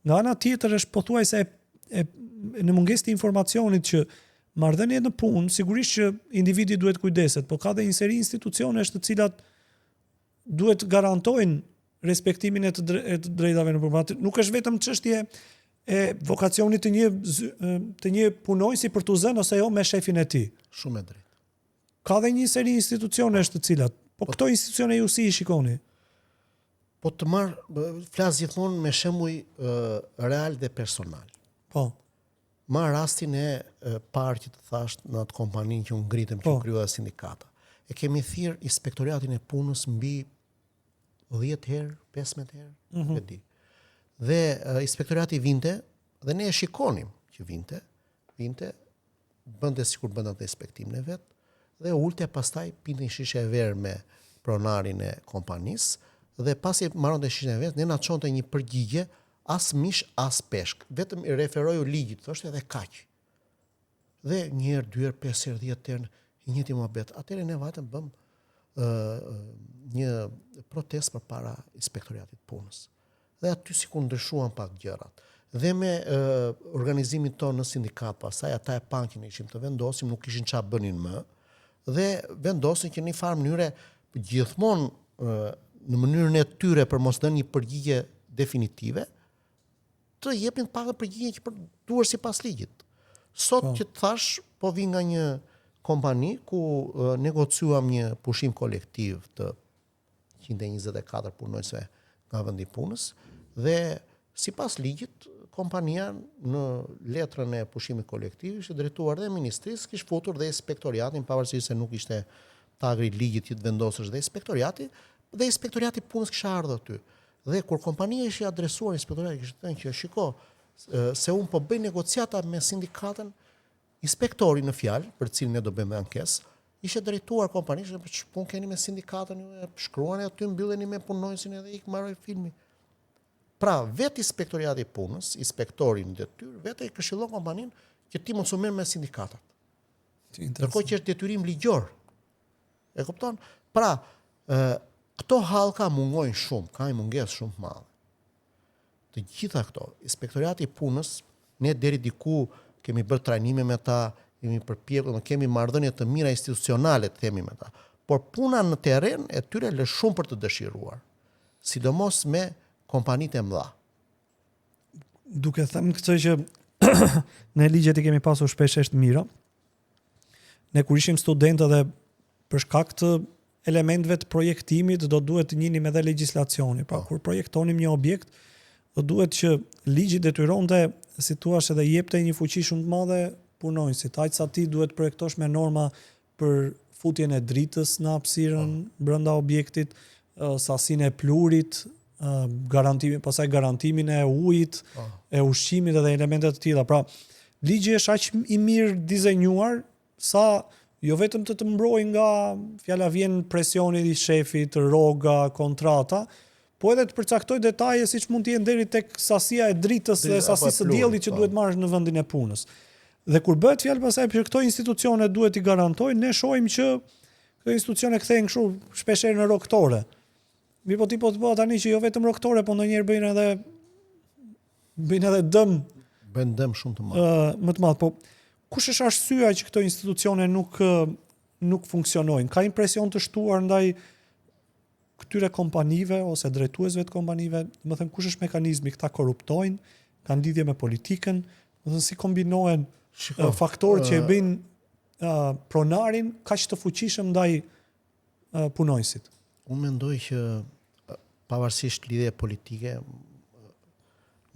Nga ana tjetër është pothuajse në mungesë të informacionit që marrëdhëniet në punë, sigurisht që individi duhet kujdeset, por ka dhe një seri institucionesh të cilat duhet garantojnë respektimin e të drejtave në punë. Nuk është vetëm çështje e vokacionit të një punojësi për të zënë ose jo me shefin e tij. Shumë e drejtë. Ka dhe një seri institucionesh të cilat, po këto institucione ju si i shikoni? Po të flas gjithmonë me shembuj real dhe personal. Po. Marr rastin e parë që të thash në atë kompaninë që unë ngritëm që kryua sindikata. E kemi thirr inspektoratin e punës mbi 10 herë, 15 herë, nuk e di. Dhe inspektorati vinte dhe ne e shikonim që vinte, bënte sikur bënte atë inspektimin e vet dhe ulte pastaj pinte një shishe e verë me pronarin e kompanisë dhe pasi marronte shishën e vet, ne na çonte një përgjigje as mish, as peshk. Vetëm i referoju ligjit, thoshte edhe kaq. Dhe një herë, 2 herë, 5 herë, 10 herë, i njëjti muhabet. Atëherë ne vetëm bëm një protestë përpara inspektoratit punës. Dhe aty sikur ndryshuan pak gjërat. Dhe me organizimin tonë në sindikat pasaj, ata e panë që ne ishim të vendosim, nuk kishin çfarë bënin më, dhe vendosin që në një farë mënyre gjithmonë në mënyrën e tyre për mos dhënë një përgjigje definitive, të jepnin pak përgjigje që duhet sipas ligjit. Sot që të thash, po vi nga një kompani ku negociuam një pushim kolektiv të 124 punonjësve nga vendi punës dhe sipas ligjit kompania në letrën e pushimit kolektiv ishte drejtuar dhe ministrisë, kishte futur dhe inspektoriatin, pavarësisht se nuk ishte tagri ligjit që të vendosësh dhe inspektoriati punës kishte ardhur aty. Dhe kur kompania ishte adresuar inspektoratit, kishte thënë që shiko, se unë po bëj negociata me sindikatën, inspektori në fjalë, për cilin ne do bëjmë ankesë, ishte drejtuar kompanisë, ç'pun keni me sindikatën, shkruani aty, mbylleni me punonjësin edhe ik mbaroi filmi. Pra, vetë inspektoriati i punës, inspektori në detyrë, vetë i këshillon kompaninë që ti mos u merr me sindikatat. Ndërkohë që është detyrim ligjor. E kupton? Pra, këto hallka mungojnë shumë, ka një mungesë shumë të madhe. Të gjitha këto, inspektoriati i punës, ne deri diku kemi bërë trajnime me ta, kemi përpjekur, kemi marrëdhënie të mira institucionale të themi me ta. Por puna në terren e tyre lë shumë për të dëshiruar. Sidomos me kompanitë e mëdha. Duke thënë këtë që ne ligjet i kemi pasur shpesh të mira. Ne kur ishim studentë dhe për shkak të elementëve të projektimit do duhet të njinim edhe legjislacioni. Pra kur projektonim një objekt, do duhet që ligji detyronte, si thua, edhe jepte një fuqi shumë të madhe punonjësit. Aq sa ti duhet projektosh me norma për futjen e dritës në hapësirën brenda objektit, sasinë e plurit, pastaj garantimin e ujit, e ushqimit edhe elementet të tilla. Pra, ligji është aq i mirë dizenjuar sa jo vetëm të mbrojë nga fjala vjen presioni i shefit, rroga, kontrata, po edhe të përcaktoj detaje siç mund të jenë deri tek sasia e dritës dhe sasisë së diellit që duhet marrësh në vendin e punës. Dhe kur bëhet fjalë pasaj për këto institucione duhet i garantojnë, ne shohim që Këto institucione kthehen kështu shpeshherë në rroktore. Mirë po ti po të bëha tani që jo vetëm rroktore, po ndonjëherë bëjnë edhe dëm. Bën dëm shumë të madh. Më të madh, po kush është arsyeja që këto institucione nuk funksionojnë? Ka impresion të shtuar ndaj këtyre kompanive ose drejtuesve të kompanive, do të thënë kush është mekanizmi, këta korruptojnë, kanë lidhje me politikën, do të thënë si kombinohen faktorët që e bëjnë pronarin kaq të fuqishëm ndaj punonjësit. Unë mendoj që pavarësisht lidhje politike,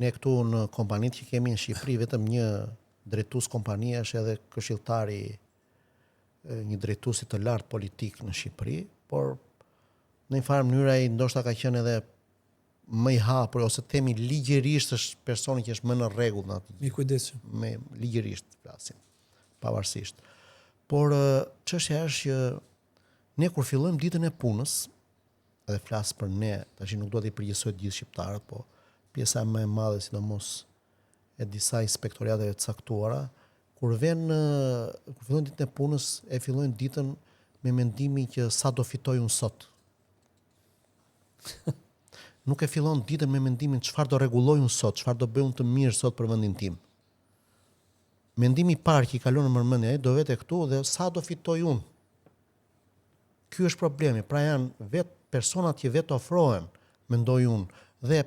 ne këtu në kompanitë që kemi në Shqipëri vetëm një drejtues kompanie është edhe këshilltari një drejtuesi të lartë politik në Shqipëri, por në një farë mënyrë ai ndoshta ka qenë edhe më i hapur ose themi ligjërisht është personi që është më në rregull në atë. I kujdesshëm. Me ligjërisht flasim, pavarësisht. Por çështja është që ne kur fillojmë ditën e punës, edhe flas për ne, tash nuk do t'i përgjigjsoj të gjithë shqiptarët, po pjesa më e madhe sidomos e disa inspektorateve të caktuara, kur fillojnë ditën e punës, e fillojnë ditën me mendimin që sa do fitoj unë sot. Nuk e fillon ditën me mendimin çfarë do rregulloj unë sot, çfarë do bëj unë të mirë sot për vendin tim. Mendimi i parë që i kalon në mendje ai do vete këtu dhe sa do fitoj unë. Ky është problemi. Pra janë vetë personat që vetë ofrohen, mendoj unë. Dhe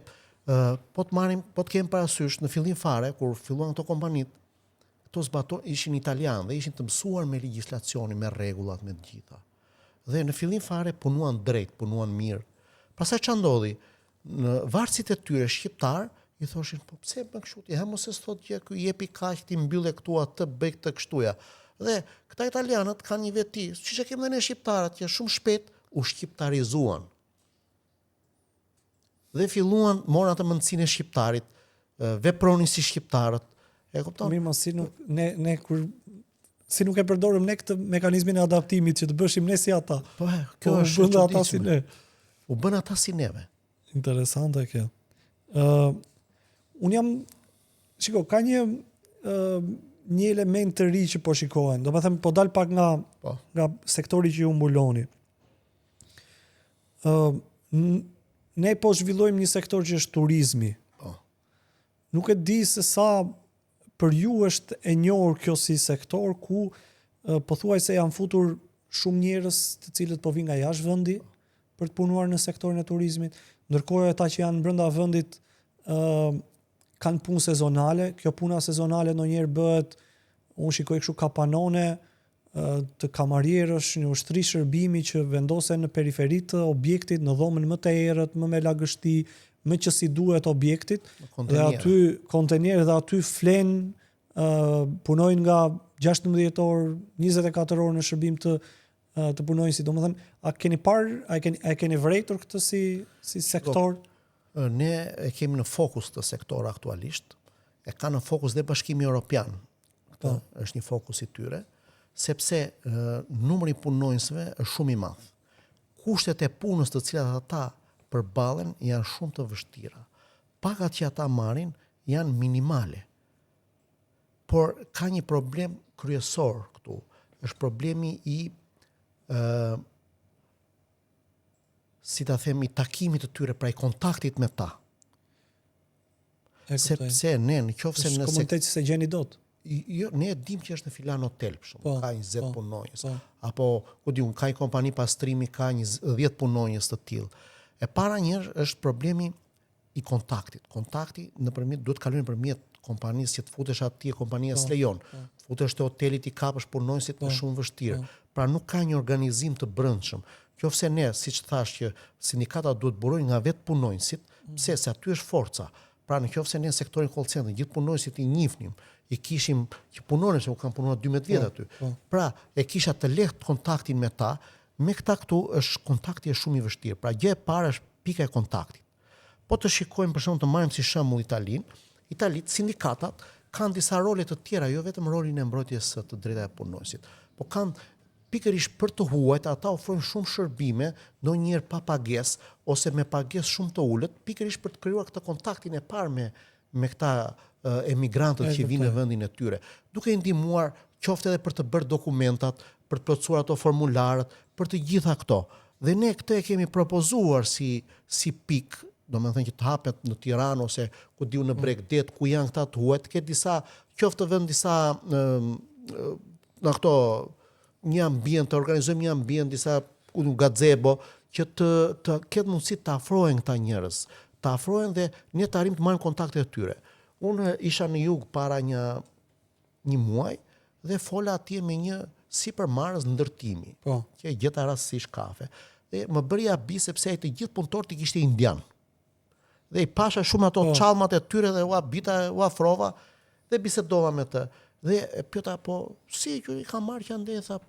po të kemi parasysh në fillim fare kur filluan këto kompanitë, këto ishin italianë dhe ishin të mësuar me legjislacionin, me rregullat, me të gjitha. Dhe në fillim fare punuan drejt, punuan mirë. Pastaj ç'a ndodhi? Në varësit e tyre shqiptar i thoshin po pse bën kështu ti, mos e thot gjë, ky jepi kaq ti mbyllë këtu atë, bëj këtë kështuja. Dhe këta italianët kanë një veti, siç e kemi dhe ne shqiptarët, që shumë shpejt u shqiptarizuan. Dhe filluan morën atë mendsinë e shqiptarit, vepronin si shqiptarët. E kupton? Mirë, mos si nuk e përdorim ne këtë mekanizmin e adaptimit që të bëshim ne si ata. Po, kjo është bën ata si ne. U bën ata si neve. Interesante kjo. Unë jam, ka një element të ri që po shikohen. Do të them po dal pak nga sektori që ju mbuloni. Ne po zhvillojmë një sektor që është turizmi. Nuk e di se sa për ju është e njohur kjo si sektor ku pothuajse janë futur shumë njerëz të cilët po vinë nga jashtë vendi për të punuar në sektorin e turizmit, ndërkohë ata që janë brenda vendit kanë punë sezonale. Kjo puna sezonale ndonjëherë bëhet, unë shikoj kështu kapanone të kamarierësh, një ushtri shërbimi që vendosen në periferitë të objektit, në dhomën më të errët, më me lagështi, më që si duhet objektit, dhe aty kontenierë dhe aty flen, punojnë nga 16 orë, 24 orë në shërbim të punojnë. Domethënë, a keni vërejtur këtë si sektor? Ne e kemi në fokus të sektor aktualisht, e ka në fokus dhe Bashkimi Evropian. Këtë është një fokus i tyre, sepse numri i punonjësve është shumë i madh. Kushtet e punës të cilat ata përballen janë shumë të vështira. Pagat që ata marrin janë minimale. Por ka një problem kryesor këtu. Është problemi i si ta them, i takimit të tyre, pra i kontaktit me ta. Sepse ne në qoftë se komunitet që se gjeni dot. Jo, ne e dim që është në filan hotel, për shumë, ka 20 punonjës. Apo, ka një kompani pastrimi, ka 10 punonjës të tillë. E para njërë është problemi i kontaktit. Kontakti duhet kalojnë nëpërmjet kompanisë që të futesh atje, kompania s'lejon. Të futesh te hotelit, i kapësh punonjësit është shumë vështirë. Pra nuk ka një organizim të brendshëm. Qofse ne, siç thash që sindikata duhet burojnë nga vetë punonjësit, pse se aty është forca. Pra në qofse ne në sektorin call center gjithë punonjësit i njihnim, i kishim që punonin se u kanë punuar 12 vjet aty. Pra e kisha të lehtë kontaktin me ta, me këta këtu është kontakti shumë i vështirë. Pra gjë e parë është pika e kontaktit. Po të shikojmë për shembull të marrim si shembull Italitë, sindikatat kanë disa role të tjera, jo vetëm rolin e mbrojtjes së të drejtave të punonjësit, po kanë pikërisht për të huajt, ata ofrojnë shumë shërbime, ndonjëherë pa pagesë ose me pagesë shumë të ulët, pikërisht për të krijuar këtë kontaktin e parë me këta emigrantët që vinë në vendin e tyre, duke i ndihmuar qoftë edhe për të bërë dokumentat, për të plotësuar ato formularët, për të gjitha këto. Dhe ne këtë e kemi propozuar si pikë, domethënë që të hapet në Tiranë ose ku diu në Bregdet, ku janë këta të huaj, të ketë disa, qoftë të vënë disa në këto një ambient, të organizojmë një ambient, disa gazebo, që të ketë mundësi të afrohen këta njerëz, të afrohen dhe ne të arrim të marrim kontakte të tyre. Unë isha në jug para një muaj dhe fola atje me një sipërmarrës ndërtimi, që e gjeta rastësisht kafe. Dhe më bëri habi sepse ai të gjithë punëtorët i kishte indian. Dhe i pasha shumë ato çallmat e tyre dhe u habita, u afrova dhe bisedova me të. Dhe e pyeta si që i ka marrë që ande, tha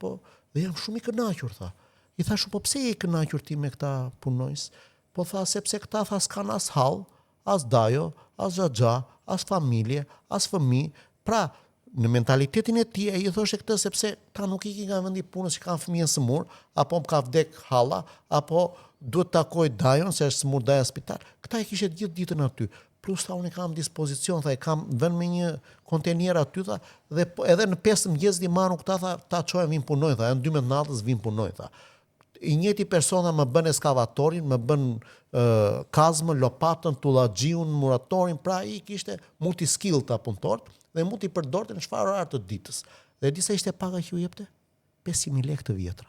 dhe jam shumë i kënaqur, tha. I thash, po pse je i kënaqur ti me këta punojës? Po tha, sepse këta tha s'kan as hall, as dajo, as xhaxha, as familje, as fëmijë. Pra, në mentalitetin e tij ai i thoshte këtë sepse ta nuk ikin nga vendi punës që kanë fëmijën sëmur, apo më ka vdek halla, apo duhet takoj dajon se është sëmur daja spital. Këta e kishte gjithë ditën aty. Plus tha, unë kam dispozicion, tha, e kam vënë me një kontenier aty, tha, dhe edhe në 5 mëngjes i marrun këta, tha, ta çojnë vin punoj, tha, në 12 natës vin punoj, tha. I njëjti persona më bën eskavatorin, më bën kazmën, lopatën, tullaxhiun, muratorin, pra i kishte multi-skill ta punëtorët dhe mund t'i përdorte në çfarë orar të ditës. Dhe disa ishte paga që u jepte 500.000 lekë të vjetra.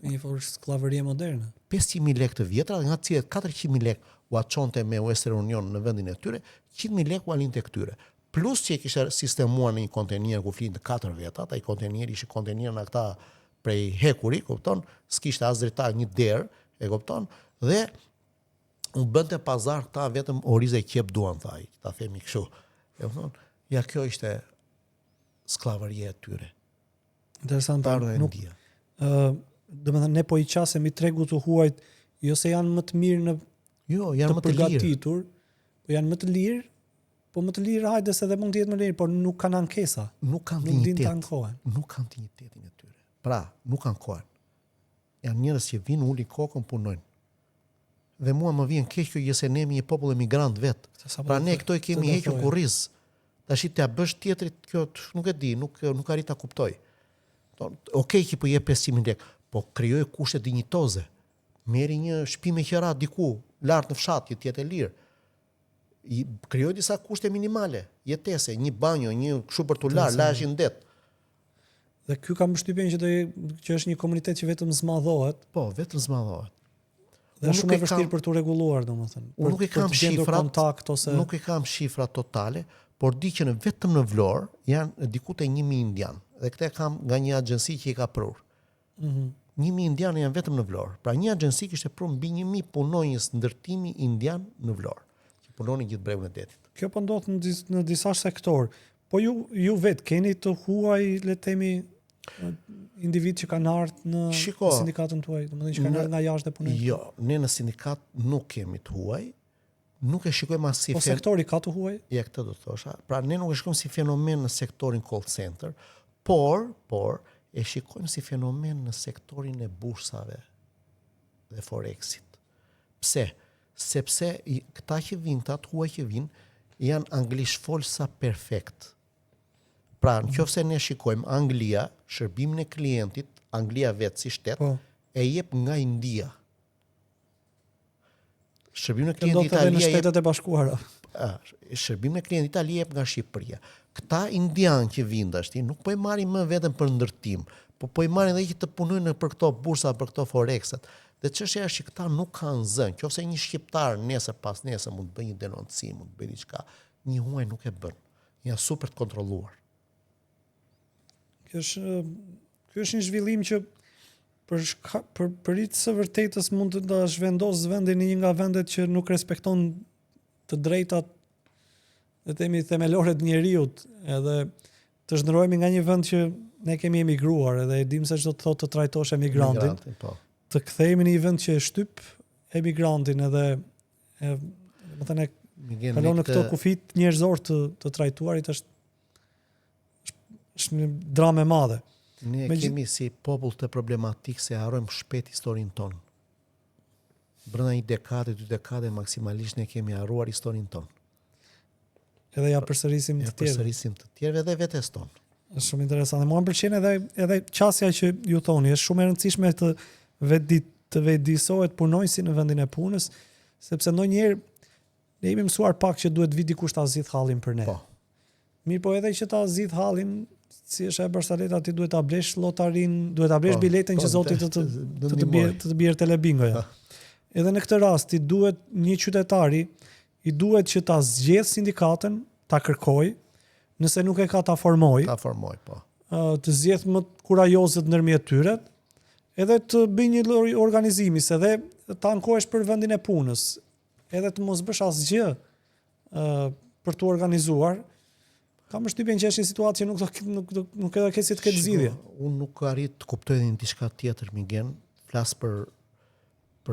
Një forë skllavërie moderne. 500.000 lekë të vjetra, nga të cilet 400.000 lekë u çonte me Western Union në vendin e tyre, 100.000 lekë u alinte këtyre. Plus që e kishte sistemuar në një kontenier ku flinte 4 vetat, ai kontenier ishte kontenier nga këta prej hekuri, kupton, s'kishte as dritar, një derë, e kupton, dhe u bënte pazar ta vetëm orize qep duan, tha ai, ta themi kështu. E kupton? Ja, kjo ishte skllavëria e tyre. Interesant. Domethënë ne po i qasemi tregu të huajt, jo se janë më të mirë në janë më të përgatitur, po janë më të lirë, po më të lirë hajde se dhe mund të jetë më lirë, por nuk kanë ankesa. Nuk kanë dinjitetin e tyre. Pra, nuk kanë kohën. Janë njerëz që vinë, ulin kokën, punojnë. Dhe mua më vjen keq kjo se ne jemi një popull emigrant vet. Pra ne këto i kemi hequr kurriz. Tash t'ia bësh tjetrit, kjo nuk e di, nuk arrit ta kuptoj. Okej që po jep 500.000 lekë, po krijoj kushte dinjitoze. Merri një shtëpi me qira diku lart në fshat që të jetë e lirë. I krijoj disa kushte minimale, jetese, një banjo, një kështu për tu lar, lashin det. Dhe ky ka mbështypjen që është një komunitet që vetëm zmadhohet. Po, vetëm zmadhohet. Dhe shumë e vështirë për tu rregulluar, domethënë. Unë nuk e kam shifrat, nuk e kam shifra totale, por di që vetëm në Vlorë janë diku te 1.000 indian. Dhe këtë kam nga një agjenci që i ka prur. 1.000 indian janë vetëm në Vlorë. Pra një agjenci kishte prur mbi 1.000 punonjës ndërtimi indian në Vlorë, që punonin gjithë bregun e detit. Kjo po ndodh në disa sektor. Po ju vetë keni të huaj, le të themi, individ që kanë ardhur në sindikatën tuaj, domethënë që kanë ardhur nga jashtë dhe punojnë. Jo, ne në sindikat nuk kemi të huaj. Nuk e shikojmë as si sektori ka të huaj? Ja, këtë do të thosha. Pra ne nuk e shikojmë si fenomen në sektorin call center, por e shikojmë si fenomen në sektorin e bursave dhe forexit. Pse? Sepse këta që vinë, këta të huaj që vinë, janë anglishfolsa perfekt. Pra, nëse ne shikojmë Anglia, shërbimin e klientit, Anglia vetë si shtet, e jep nga India. Shërbimin e klientit Italia në Shtetet e Bashkuara. Shërbimin e klientit Italia jep nga Shqipëria. Këta indian që vinë tashti nuk po i marrin më vetëm për ndërtim, po i marrin edhe që të punojnë për këto bursa, për këto forexat. Dhe çështja është që këta nuk kanë zënë. Nëse një shqiptar nesër pas nesër mund të bëjë një denoncim, mund të bëjë diçka, një huaj nuk e bën. Janë super të kontrolluar. Ky është një zhvillim që për rit së vërtetës mund të zhvendos vendin në një nga vendet që nuk respekton të drejtat dhe themi themelore të njerëzit, edhe të zhndrohemi nga një vend që ne kemi emigruar, edhe e dim se çdo të thotë të trajtosh emigrantin. Të kthehemi në një vend që e shtyp emigrantin edhe domethënë kalon në këto kufit njerëzor të trajtuarit është një dramë e madhe. Ne kemi si popull të problematik se harrojmë shpejt historinë tonë. Brenda një dekade, 2 dekade maksimalisht ne kemi harruar historinë tonë. Edhe ja përsërisim të tjerë. Përsërisim të tjerëve dhe vetes tonë. Është shumë interesante. Mua më pëlqen edhe qasja që ju thoni, është shumë e rëndësishme të vetëdijsohet punonjësi në vendin e punës, sepse ndonjëherë ne jemi mësuar pak që duhet vi dikush ta zgjidh hallin për ne. Po. Mirë, po edhe që ta zgjidh hallin, si është e Barsaleta, ti duhet ta blesh llotarin, duhet ta blesh biletën që zoti të bjerë telebingoja. Edhe në këtë rast i duhet një qytetari i duhet që ta zgjedh sindikatën, ta kërkoj, nëse nuk e ka ta formoj. Ta formoj, po. Të zgjedh më kurajozët ndërmjet tyre, edhe të bëj një lloj organizimi, se edhe ta ankohesh për vendin e punës, edhe të mos bësh asgjë për të organizuar. Kam përshtypjen që është një situatë që nuk e ke si të ketë zgjidhje. Unë nuk arrit të kuptoj një diçka tjetër, Miguel, flas për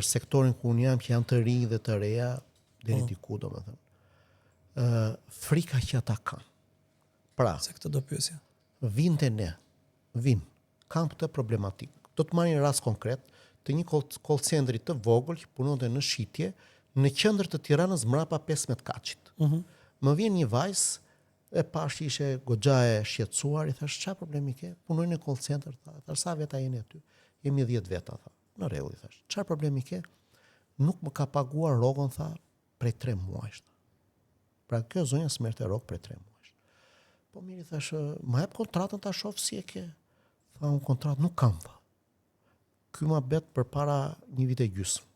sektorin ku unë jam, që janë të rinj dhe të reja deri diku, domethënë. Frika që ata kanë. Pra, se këtë do pyesja. Vinte ne, kam këtë problematik. Do të marr një rast konkret të një call centri të vogël që punonte në shitje në qendër të Tiranës mbrapa 15 kaçit. Më vjen një vajzë, e pash ishe goxha e shqetësuar, i thash, çfarë problemi ke? Punoj në call center, thash, sa veta jeni aty? Jemi 10 veta, tha. Në rregull, i thash. Çfarë problemi ke? Nuk më ka paguar rrogën, tha, prej 3 muajsh. Pra kjo zonja s'merrte rrogë prej 3 muajsh. Po mirë, i thash, më jep kontratën ta shoh si e ke. Tha, unë kontratë nuk kam, tha. Ky ma bet përpara një vit e gjysmë.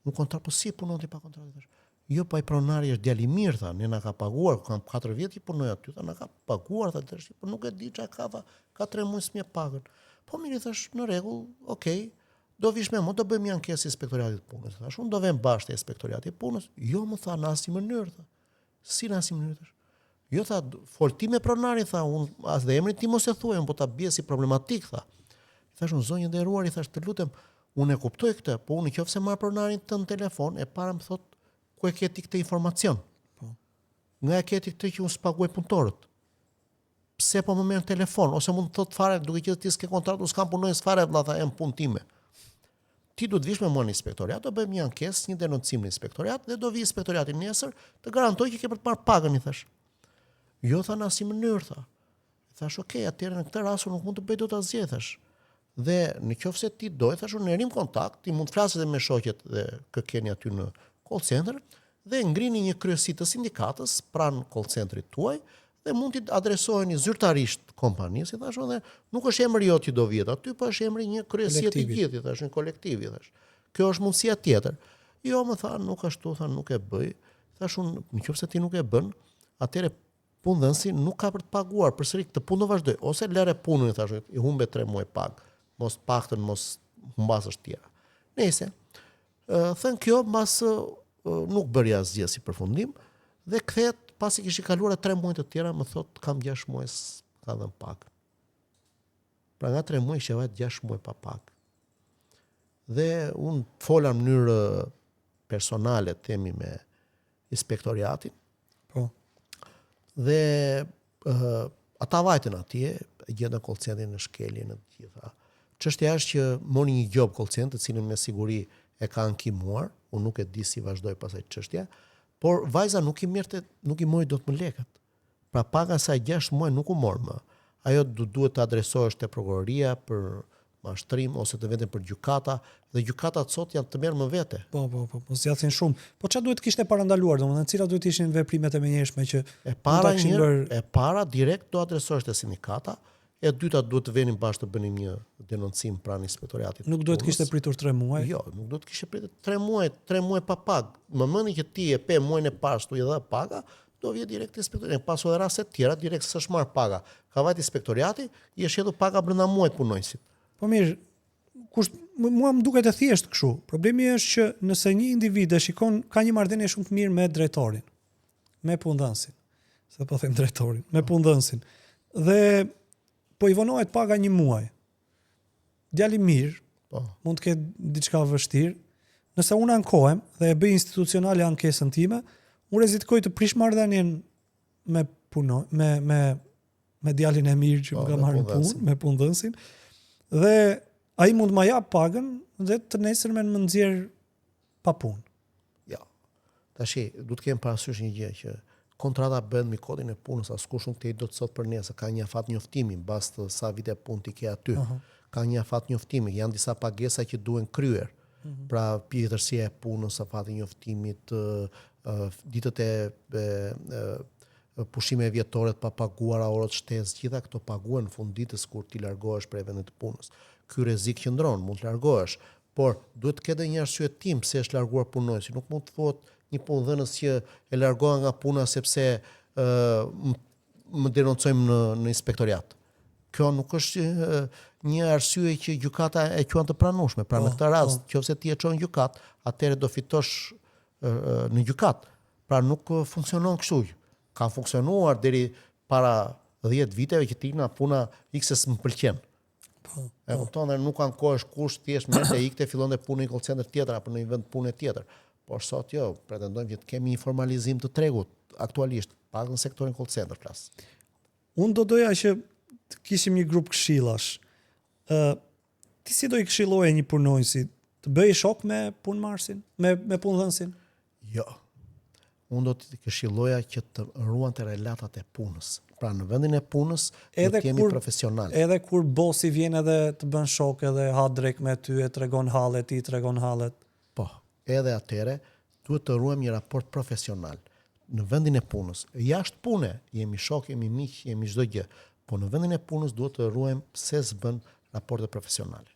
Nuk kontratë, po si punon ti pa kontratë, thash. Jo, pa i pronari është djali mirë, tha, ne na ka paguar, kam 4 vjet i punoj aty, tha, na ka paguar, tha, thash, po nuk e di çka ka, tha, ka 3 muaj s'më pagën. Po mirë, thash, në rregull, okay. Do vish me mua, do bëjmë një ankesë inspektoriatit të punës. Thash, unë do vem bashkë te inspektoriati të punës. Jo, më tha, në asnjë mënyrë, tha. Si në asnjë mënyrë, thash. Jo, tha, fol ti me pronarin, tha, unë as dhe emrin ti mos e thuaj, unë po ta bie si problematik, tha. Thash, unë zonjë nderuar, i thash, të lutem, unë e kuptoj këtë, po unë nëse marr pronarin tën telefon, e para më thot, ku e ke ti këtë informacion? Po. Nga e ke ti këtë që unë s'paguaj punëtorët. Pse po më merr telefon, ose mund të thot fare duke qenë ti s'ke kontratë, unë s'kam punojës fare, vëlla, tha, jam punë time. Ti do të vish me mua në inspektoriat, do bëjmë një ankesë, një denoncim në inspektoriat dhe do vi inspektoriati nesër të garantoj që ke për të marrë pagën, i thash. Jo, tha, në asnjë mënyrë, tha. Thash, okay, atëherë në këtë rast nuk mund të bëj dot asgjë, thash. Dhe nëse ti do, thash, unë rim kontakt, ti mund të flasësh edhe me shoqet dhe kë keni aty në call center dhe ngrini një kryesi të sindikatës pranë call centrit tuaj dhe mund t'i adresoheni zyrtarisht kompanisë, thash, dhe nuk është emri jot që do vihet aty, po është emri një kryesie të gjithë, thash, një kolektivi, thash. Kjo është mundësia tjetër. Jo, më tha, nuk ashtu, tha, nuk e bëj. Thash, unë, nëse ti nuk e bën, atëre punëdhënësi nuk ka për të paguar, përsëri këtë punë do vazhdoj, ose lëre punën, thash, i humbe 3 muaj pagë, mos paktën mos humbasësh tjera. Nëse thën kjo mbas nuk bëri asgjë si përfundim dhe kthehet pasi kishi kaluar 3 muaj të tjera, më thot kam 6 muaj ka dhënë pagë. Pra nga 3 muaj ishte vetë 6 muaj pa pagë. Dhe unë fola në mënyrë personale, themi, me inspektoriatin. Po. Dhe ata vajtën atje, gjetën call centrin në shkelje në të gjitha. Çështja është që mori një job call center, të cilën me siguri e ka ankimuar, unë nuk e di si vazhdoi pasaj çështja, por vajza nuk i mori dot më lekët. Pra paga sa 6 muaj nuk u mor më. Ajo duhet të adresohesh te prokuroria për mashtrim ose të vetëm për gjykata, dhe gjykatat sot janë të merr më vete. Po, zgjathin shumë. Po çfarë duhet kishte parandaluar, domethënë cilat duhet ishin veprimet e menjëhershme që e para direkt do adresohesh te sindikata, e dyta duhet të venim bashkë të bënim një denoncim pranë inspektoriatit. Nuk duhet kishte pritur 3 muaj. Jo, nuk duhet kishte pritur 3 muaj pa pagë. Më mendni që ti e pe muajin e parë tu i dha paga, do vjet direkt inspektoriati. Pasu edhe raste të tjera direkt s'është marr paga. Ka vajt inspektoriati, i është hedhur paga brenda muajit punonjësit. Po mirë, mua më duket e thjeshtë kështu. Problemi është që nëse një individ e shikon ka një marrëdhënie shumë të mirë me drejtorin, me punëdhënësin, se po them drejtorin, me punëdhënësin. Dhe po i vonohet paga 1 muaj. Djali mirë, mund të ketë diçka vështirë. Nëse unë ankohem dhe e bëj institucionale ankesën time, unë rrezikoj të prish marrëdhënien me djalin e mirë që më ka marrë punë, me punëdhënësin, dhe ai mund ma jap pagën dhe të nesërmen më nxjerr pa punë. Ja. Tashi, duhet të kem parasysh një gjë që kontrata bëhet me kodin e punës, askush nuk të do të sot për nesër, ka një afat njoftimi mbas të sa vite punë ti ke aty. Ka një afat njoftimi, janë disa pagesa që duhen kryer. Pra pjesësia e punës, afati njoftimit, ditët e pushime vjetore të papaguara, orët shtesë, gjitha këto paguhen në fund ditës kur ti largohesh prej vendit të punës. Ky rrezik qëndron, mund të largohesh, por duhet të ketë një arsye tim pse është larguar punonjësi. Nuk mund të thuhet një punëdhënës që e largova nga puna sepse më denoncojmë në inspektoriat. Kjo nuk është një arsye që gjykata e quan të pranueshme. Pra në këtë rast, nëse ti e çon gjykat, atëherë do fitosh në gjykat. Pra nuk funksionon kështu. Ka funksionuar deri para 10 viteve që ti na puna X më pëlqen. E kupton, dhe nuk ankohesh kush, thjesht merrte ikte fillon të punë në call center tjetër apo në një vend pune tjetër. Por sot jo, pretendojmë që të kemi një formalizim të tregut aktualisht, pak në sektorin call center flas. Unë do doja që të kishim një grup këshillash. Ti si do i këshilloje një punonjësi të bëjë shok me punëmarrësin, me punëdhënësin? Jo. Unë do të këshilloja që të ruante relatat e punës. Pra në vendin e punës do të jemi profesional. Edhe kur bosi vjen edhe të bën shok edhe ha drek me ty, e tregon hallet, ti tregon hallet. Po, edhe atëre duhet të ruajmë një raport profesional në vendin e punës. Jashtë pune jemi shok, jemi miq, jemi çdo gjë, po në vendin e punës duhet të ruajmë pse s'bën raporte profesionale.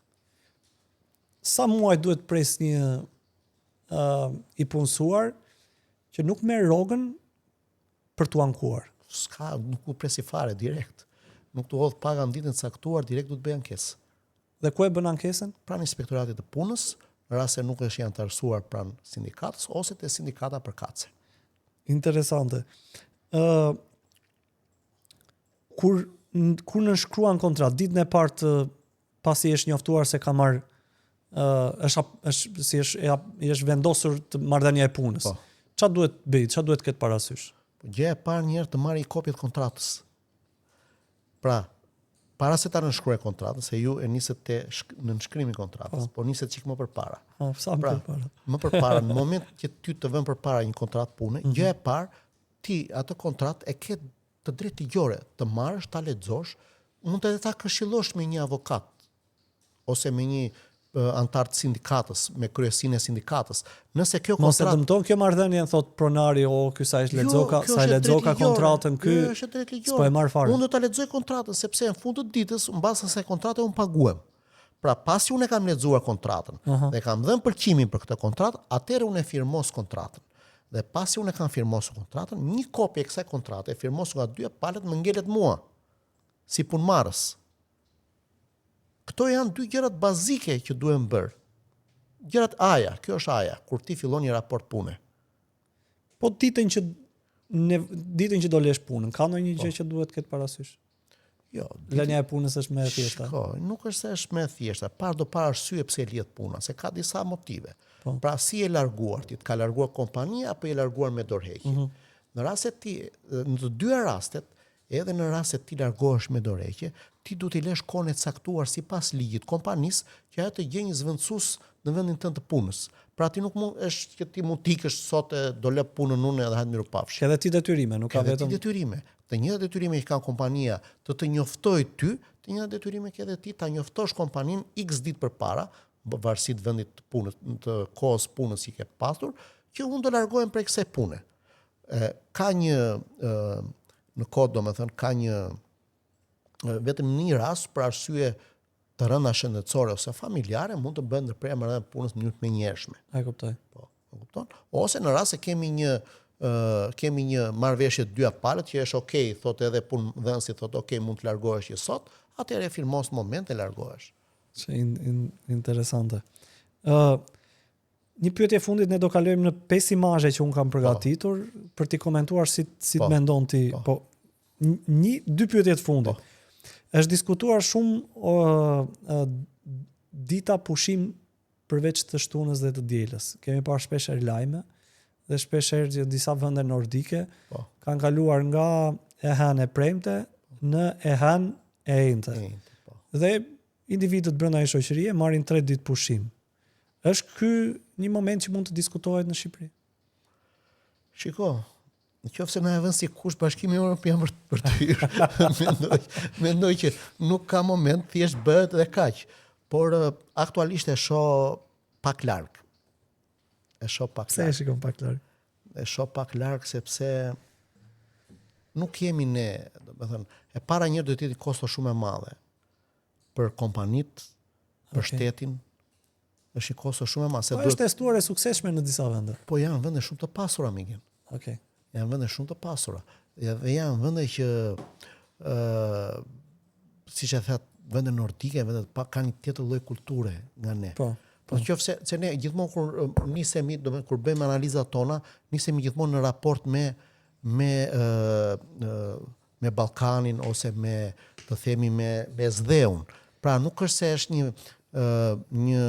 Sa muaj duhet pres një i punësuar që nuk merr rrogën për t'u ankuar? S'ka, nuk u presi fare direkt. Nuk të hodh paga në ditën e caktuar, direkt du të bëj ankesë. Dhe ku e bën ankesën? Pranë inspektoratit të punës, në rast se nuk është janë të arsuar pranë sindikatës ose te sindikata përkatëse. Interesante. Kur nënshkruan kontratë, ditën e parë pasi është njoftuar se ka marrë është vendosur të marrëdhënia e punës. Çfarë duhet bëj? Çfarë duhet ketë parasysh? Gjë e parë njëherë të marrë kopje të kontratës. Pra, para se ta nënshkruaj kontratën, se ju e niset në nënshkrimin e kontratës, po niset çik më përpara. Më përpara, në moment që ty të vën përpara një kontratë pune, gjë e parë, ti atë kontratë e ke të drejtë ligjore, të marrësh, ta lexosh, mund të ta këshillosh me një avokat ose me një antar të sindikatës, me kryesinë e sindikatës. Nëse kjo kontratë... Mos e dëmton kjo marrëdhënie, thot pronari, ky sa e lexoka kontratën, ky s'po e marr fare. Unë do ta lexoj kontratën sepse në fund të ditës, mbas asaj kontrate unë paguhem. Pra pasi unë e kam lexuar kontratën dhe kam dhënë pëlqimin për këtë kontratë, atëherë unë e firmos kontratën. Dhe pasi unë e kam firmosur kontratën, një kopje e kësaj kontrate e firmosur nga dy palët më ngelet mua si punëmarrës. Këto janë dy gjërat bazike që duhen bërë. Gjërat aja, kjo është aja, kur ti fillon një raport pune. Po ditën që do lesh punën, ka ndonjë gjë që duhet këtë parasysh? Jo. Lënia e punës është më e thjeshta. Nuk është se është më e thjeshta, do para arsye pse lidhet puna, se ka disa motive. Pra si e larguar, ti të ka larguar kompania apo e larguar me dorëheqje. Në rast se ti, në të dyja rastet, edhe në rast se ti largohesh me dorëheqje, ti duhet i lësh kohën e caktuar sipas ligjit kompanisë që ajo të gjejë një zëvendësues në vendin tënd të punës. Pra ti nuk mund është që ti mund të ikësh sot do lë punën unë edhe hajt mirupafshi. Edhe ti detyrime, nuk ka vetëm. Edhe ti detyrime. Të njëjtat detyrime që kanë kompania të njoftoj ty, të njëjtat detyrime që edhe ti ta njoftosh kompaninë X ditë përpara, varësi të vendit të punës, të kohës punës që ke pasur, që unë do largohem prej kësaj pune. Ka një në kod, domethënë, ka një vetëm një rast për arsye të rënda shëndetësore ose familjare mund të bëhen ndërprerje marrëdhënie punës në mënyrë të menjëhershme. E kuptoj. Po, e kupton? Ose në rast se kemi një marrëveshje të dyja palët që është okay, thotë edhe punëdhënësi thotë okay, mund të largohesh që sot, atëherë firmos në moment e largohesh. Që interesante. Një pyetje fundit, ne do kalojmë në 5 imazhe që un kam përgatitur për t'i komentuar si të mendon ti. Po, 2 pyetje të fundit. Është diskutuar shumë dita pushim përveç të shtunës dhe të dielës. Kemi parë shpeshherë lajme dhe shpeshherë që disa vende nordike kanë kaluar nga e hënë e premte në e hënë e enjte. Dhe individët brenda një shoqërie marrin 3 ditë pushim. Është ky një moment që mund të diskutohet në Shqipëri? Shiko, në qoftë se na e vën si kush Bashkimi Evropian për të hyrë, mendoj që nuk ka moment, thjesht bëhet dhe kaq. Por aktualisht e shoh pak larg. Pse e shikon pak larg? E shoh pak larg sepse nuk jemi ne, domethënë, e para njëherë do të jetë kosto shumë e madhe për kompanitë, për shtetin. Është një kosto shumë e madhe. Po është testuar e suksesshme në disa vende. Po janë vende shumë të pasura, Miguel. Okej. Janë vende shumë të pasura. Dhe janë vende që siç e that, vende nordike, vende kanë një tjetër lloj kulture nga ne. Po. Po nëse se ne gjithmonë kur nisemi, domethënë kur bëjmë analizat tona, nisemi gjithmonë në raport me Ballkanin ose me, të themi, me Zdeun. Pra nuk është se është një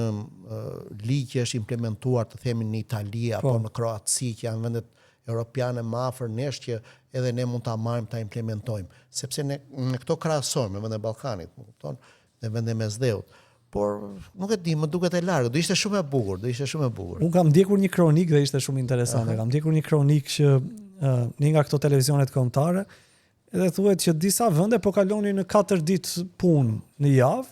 ligj që është implementuar, të themi, në Itali apo në Kroaci, që janë vendet europiane më afër nesh që edhe ne mund ta marrim ta implementojmë, sepse ne këto krahasojmë me vendet e Ballkanit, më kupton, dhe vende me Zdeut. Por nuk e di, më duket e largët, do ishte shumë e bukur. Unë kam ndjekur një kronik dhe ishte shumë interesante. Kam ndjekur një kronik që një nga këto televizionet kombëtare, edhe thuhet që disa vende po kalonin në 4 ditë punë në javë,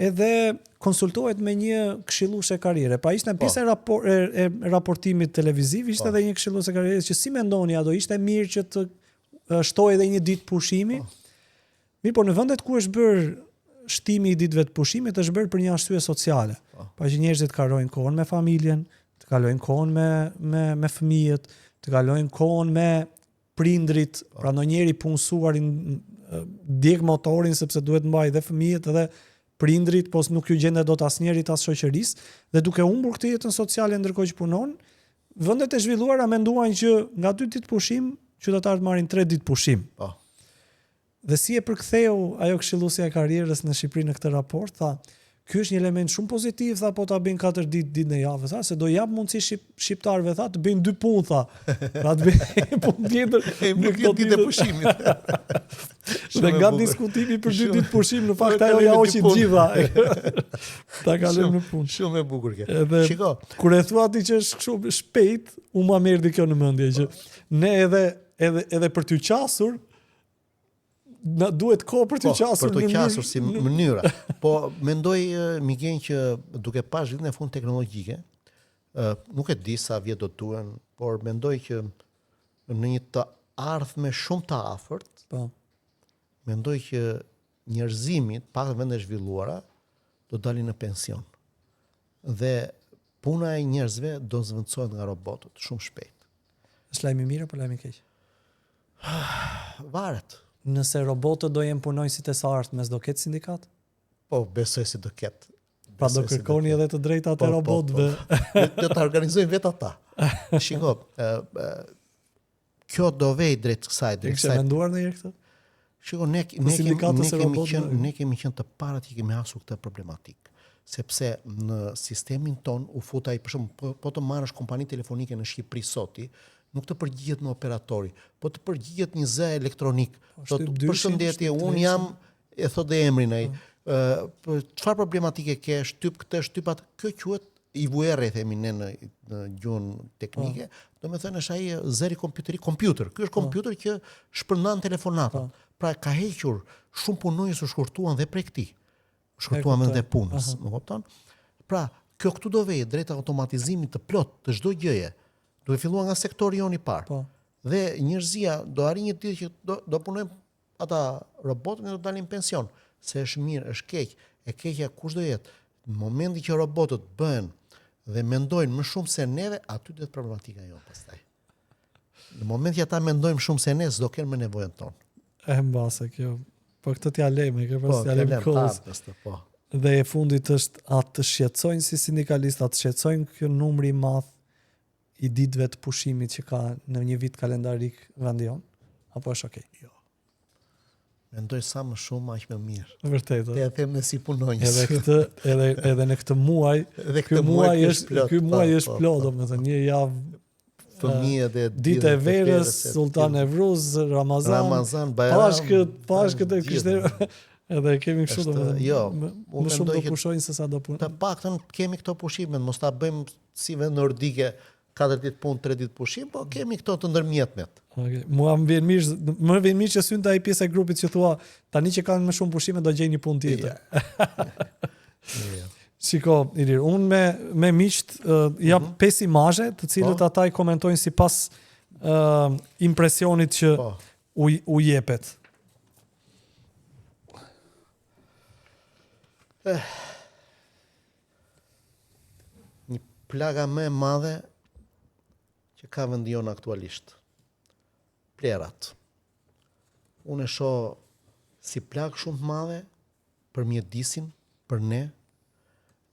edhe konsultohet me një këshilluese karriere. Pa ishte në pjesë e raportimit televiziv, ishte edhe një këshilluese karriere që si mendoni a do ishte mirë që të shtojë edhe një ditë pushimi. Mirë, por në vendet ku është bërë shtimi i ditëve të pushimit është bërë për një arsye sociale. Pa që njerëzit kalojnë kohën me familjen, të kalojnë kohën me fëmijët, të kalojnë kohën me prindrit, pra ndonjëri punësuar djeg motorin sepse duhet mbajë dhe fëmijët edhe prindrit, po nuk ju gjendet dot asnjëri as shoqërisë, dhe duke humbur këtë jetën sociale ndërkohë që punon, vendet e zhvilluara menduan që nga 2 ditë pushim, qytetarët marrin 3 ditë pushim. Dhe si e përktheu ajo këshilluesja e karrierës në Shqipëri në këtë raport, tha, ky është një element shumë pozitiv, tha, po ta bëjnë 4 ditë në javë, tha, se do jap mundësi shqiptarëve, tha, të bëjnë 2 punë, tha. Pra të bëjnë punë tjetër në këto ditë e pushimit. Dhe nga diskutimi për 2 ditë pushim, në fakt ajo ja hoqi të gjitha. Ta kalojmë në punë. Shumë e bukur kjo. Shiko, kur e thua ti që është kështu shpejt, u ma merdi kjo në mendje që ne edhe për t'u qasur na duhet kohë për t'u qasur, për t'u qasur si mënyra. Po mendoj, Miguel, që duke pas zhvillimin e fund teknologjike, nuk e di sa vjet do duhen, por mendoj që në një të ardhme shumë të afërt, mendoj që njerëzimit, pak vende të zhvilluara, do dalin në pension. Dhe puna e njerëzve do zvendësohet nga robotët shumë shpejt. Është lajm i mirë apo lajm i keq? Varet. Nëse robotët do jenë punojësit e së ardhmes, do ketë sindikat? Po, besoj se do ketë. Pra do kërkoni edhe të drejtat e robotëve. Do të organizojnë vetë ata. Shiko, kjo do vej drejt kësaj. Kështë menduar në këtë? Shiko, ne kemi qenë të parat që kemi hasur këtë problematik. Sepse në sistemin ton u futaj, për shumë, po të marrësh kompani telefonike në Shqipëri soti, nuk të përgjigjet në operatori, po të përgjigjet një zë elektronik. Përshëndetje, unë jam, e thot dhe emrin ai. Çfarë problematike ke, shtyp këtë, shtyp atë, kjo quhet IVR, themi ne në gjuhën teknike, do me thënë është ai zëri kompjuter. Ky është kompjuter që shpërndan telefonatat. Pra ka hequr shumë punonjës u shkurtuan dhe prej këtij. Shkurtuan vende punës, më kupton? Pra, kjo këtu do vejë drejt automatizimit të plot të çdo gjëje. Do të filluar nga sektori jon i parë. Dhe njerëzia do arrijë një ditë që do punojnë ata robotët dhe do dalin në pension. Se është mirë, është keq. E keqja kush do jetë? Në momentin që robotët bëhen dhe mendojnë më shumë se neve, aty do të problematika jonë pastaj. Në moment që ata mendojnë shumë se ne, s'do kenë më nevojën tonë. E mbase kjo. Po këtë t'ja lejme, t'ja lejme kohës. Dhe e fundit është atë të shqetësojnë si sindikalist, atë të shqetësojnë kjo numri i madh i ditëve të pushimit që ka në një vit kalendarik vendi jon, apo është okay? Jo. Mendoj sa më shumë aq më mirë. Vërtet. Te e them me si punonjës. Edhe në këtë muaj, ky muaj është plot, domethënë një javë fëmijë dhe ditë e verës, Sultan Evruz, Ramazan, Pashkët e kishte edhe kemi kështu domethënë. Më shumë do pushojnë se sa do punojnë. Të paktën kemi këto pushime, mos ta bëjmë si vend nordike, 4 ditë punë, 3 ditë pushim, po kemi këto të ndërmjetmet. Okay. Më vjen mirë që synte ai pjesë e grupit që thua tani që kanë më shumë pushime do gjej një punë tjetër. Shiko, Ilir, unë me miqt jap 5 imazhe, të cilët ata i komentojnë sipas impresionit që u jepet. Një plaga më e madhe që ka vendi jonë aktualisht. Plerat. Unë e shoh si plagë shumë të madhe për mjedisin, për ne,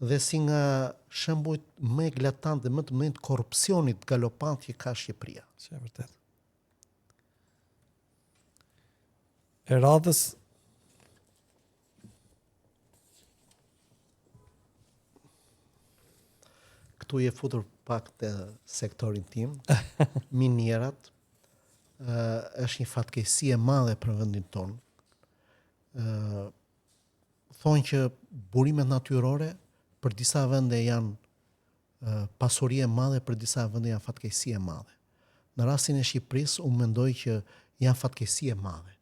dhe si nga shembujt më eklatant dhe më të mëdhenj të korrupsionit galopant që ka Shqipëria. Që e vërtet. E radhës këtu je futur pak të sektorin tim, minierat, është një fatkeqësi e madhe për vendin tonë. Thonë që burimet natyrore për disa vende janë pasuri e madhe, për disa vende janë fatkeqësi e madhe. Në rastin e Shqipërisë, unë mendoj që janë fatkeqësi e madhe.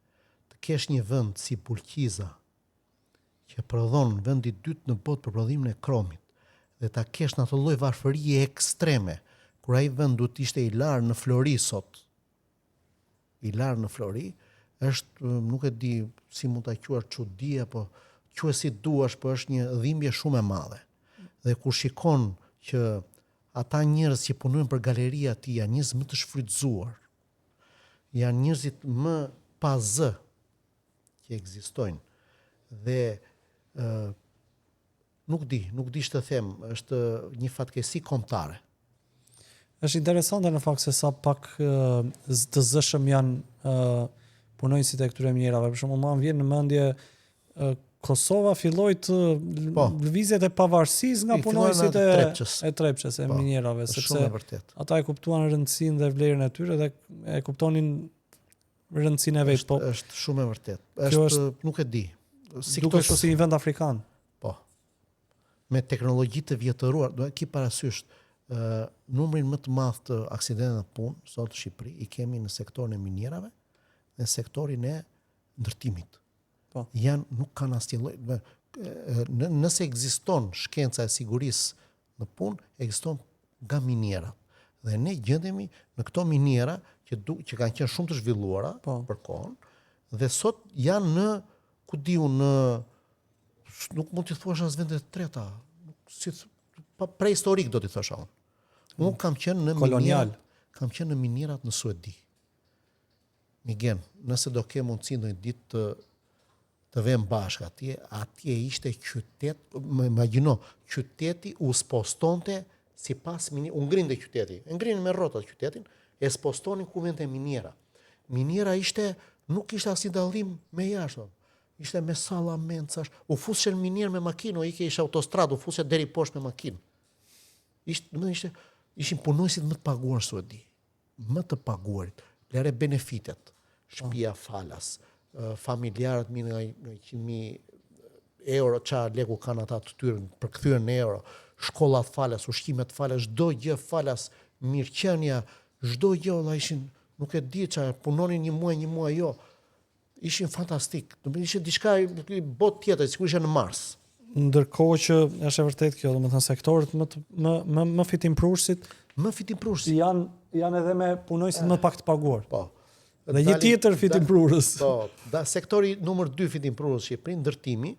Të kesh një vend si Bulqiza, që prodhon vendi i dytë në botë për prodhimin e kromit, dhe ta kesh në atë lloj varfërie ekstreme, kur ai vend duhet ishte i larë në Flori sot. I larë në Flori, është, nuk e di si mund ta quash çudi apo quaj si duash, por është një dhimbje shumë e madhe. Dhe kur shikon që ata njerëz që punojnë për galeria aty janë njerëz më të shfrytzuar, janë njerëzit më pa zë që ekzistojnë, dhe nuk di ç'të them, është një fatkeqësi kombëtare. Është interesante në fakt se sa pak të zëshëm janë punonjësit e këtyre minjerave. Për shembull, më vjen në mendje Kosova filloi të lëvizjet e pavarësisë nga punonjësit e Trepçës, e minjerave, sepse ata e kuptuan rëndësinë dhe vlerën e tyre dhe e kuptonin rëndësinë e vet. Është shumë e vërtetë. Është nuk e di. Duket si një vend afrikan. Me teknologji të vjetëruar, do ki parasysh numrin më të madh të aksidenteve punë sot në Shqipëri i kemi në sektorin e minierave dhe në sektorin e ndërtimit. Nuk kanë asnjë lloj. Nëse ekziston shkenca e sigurisë në punë, ekziston nga minierat. Dhe ne gjendemi në këto miniera që kanë qenë shumë të zhvilluara për kohën, dhe sot janë në, ku diu, nuk mund t'i thuash as vende të treta, prehistorik do t'i thosha unë. Unë kam qenë në kolonial, kam qenë në minierat në Suedi. Migen, nëse do ke mundësi ndonjë ditë të vem bashkë atje ishte qytet, më imagjino, qyteti u spostonte sipas u ngrinte qyteti. E ngrinë me rrotat qytetin, e spostonin ku vente miniera. Miniera nuk ishte asnjë dallim me jashtë. Ishte me salla mencash, u fushe në minier me makinë, o ishte autostradë, u fushe deri poshtë me makinë. Ishin punonjësit më të paguar në Suedi. Më të paguarit. Lere benefitet. Shtëpia falas, familjarët mi në 100.000 euro, qa leku kanë ata të tyre përkthyer në euro, shkollat falas, ushqimet falas, çdo gjë falas, mirëqenia, çdo gjë, valla ishin, nuk e di çfarë, punonin një muaj jo. Ishin fantastik. Ishte diçka botë tjetër, sikur ishin në Mars. Ndërkohë që është e vërtetë kjo, domethënë sektorët më fitimprurësit, janë edhe me punonjësit më pak të paguar. Po. Dhe një tjetër fitimprurës. Po, sektori numër 2 fitimprurës Shqipëri, ndërtimi.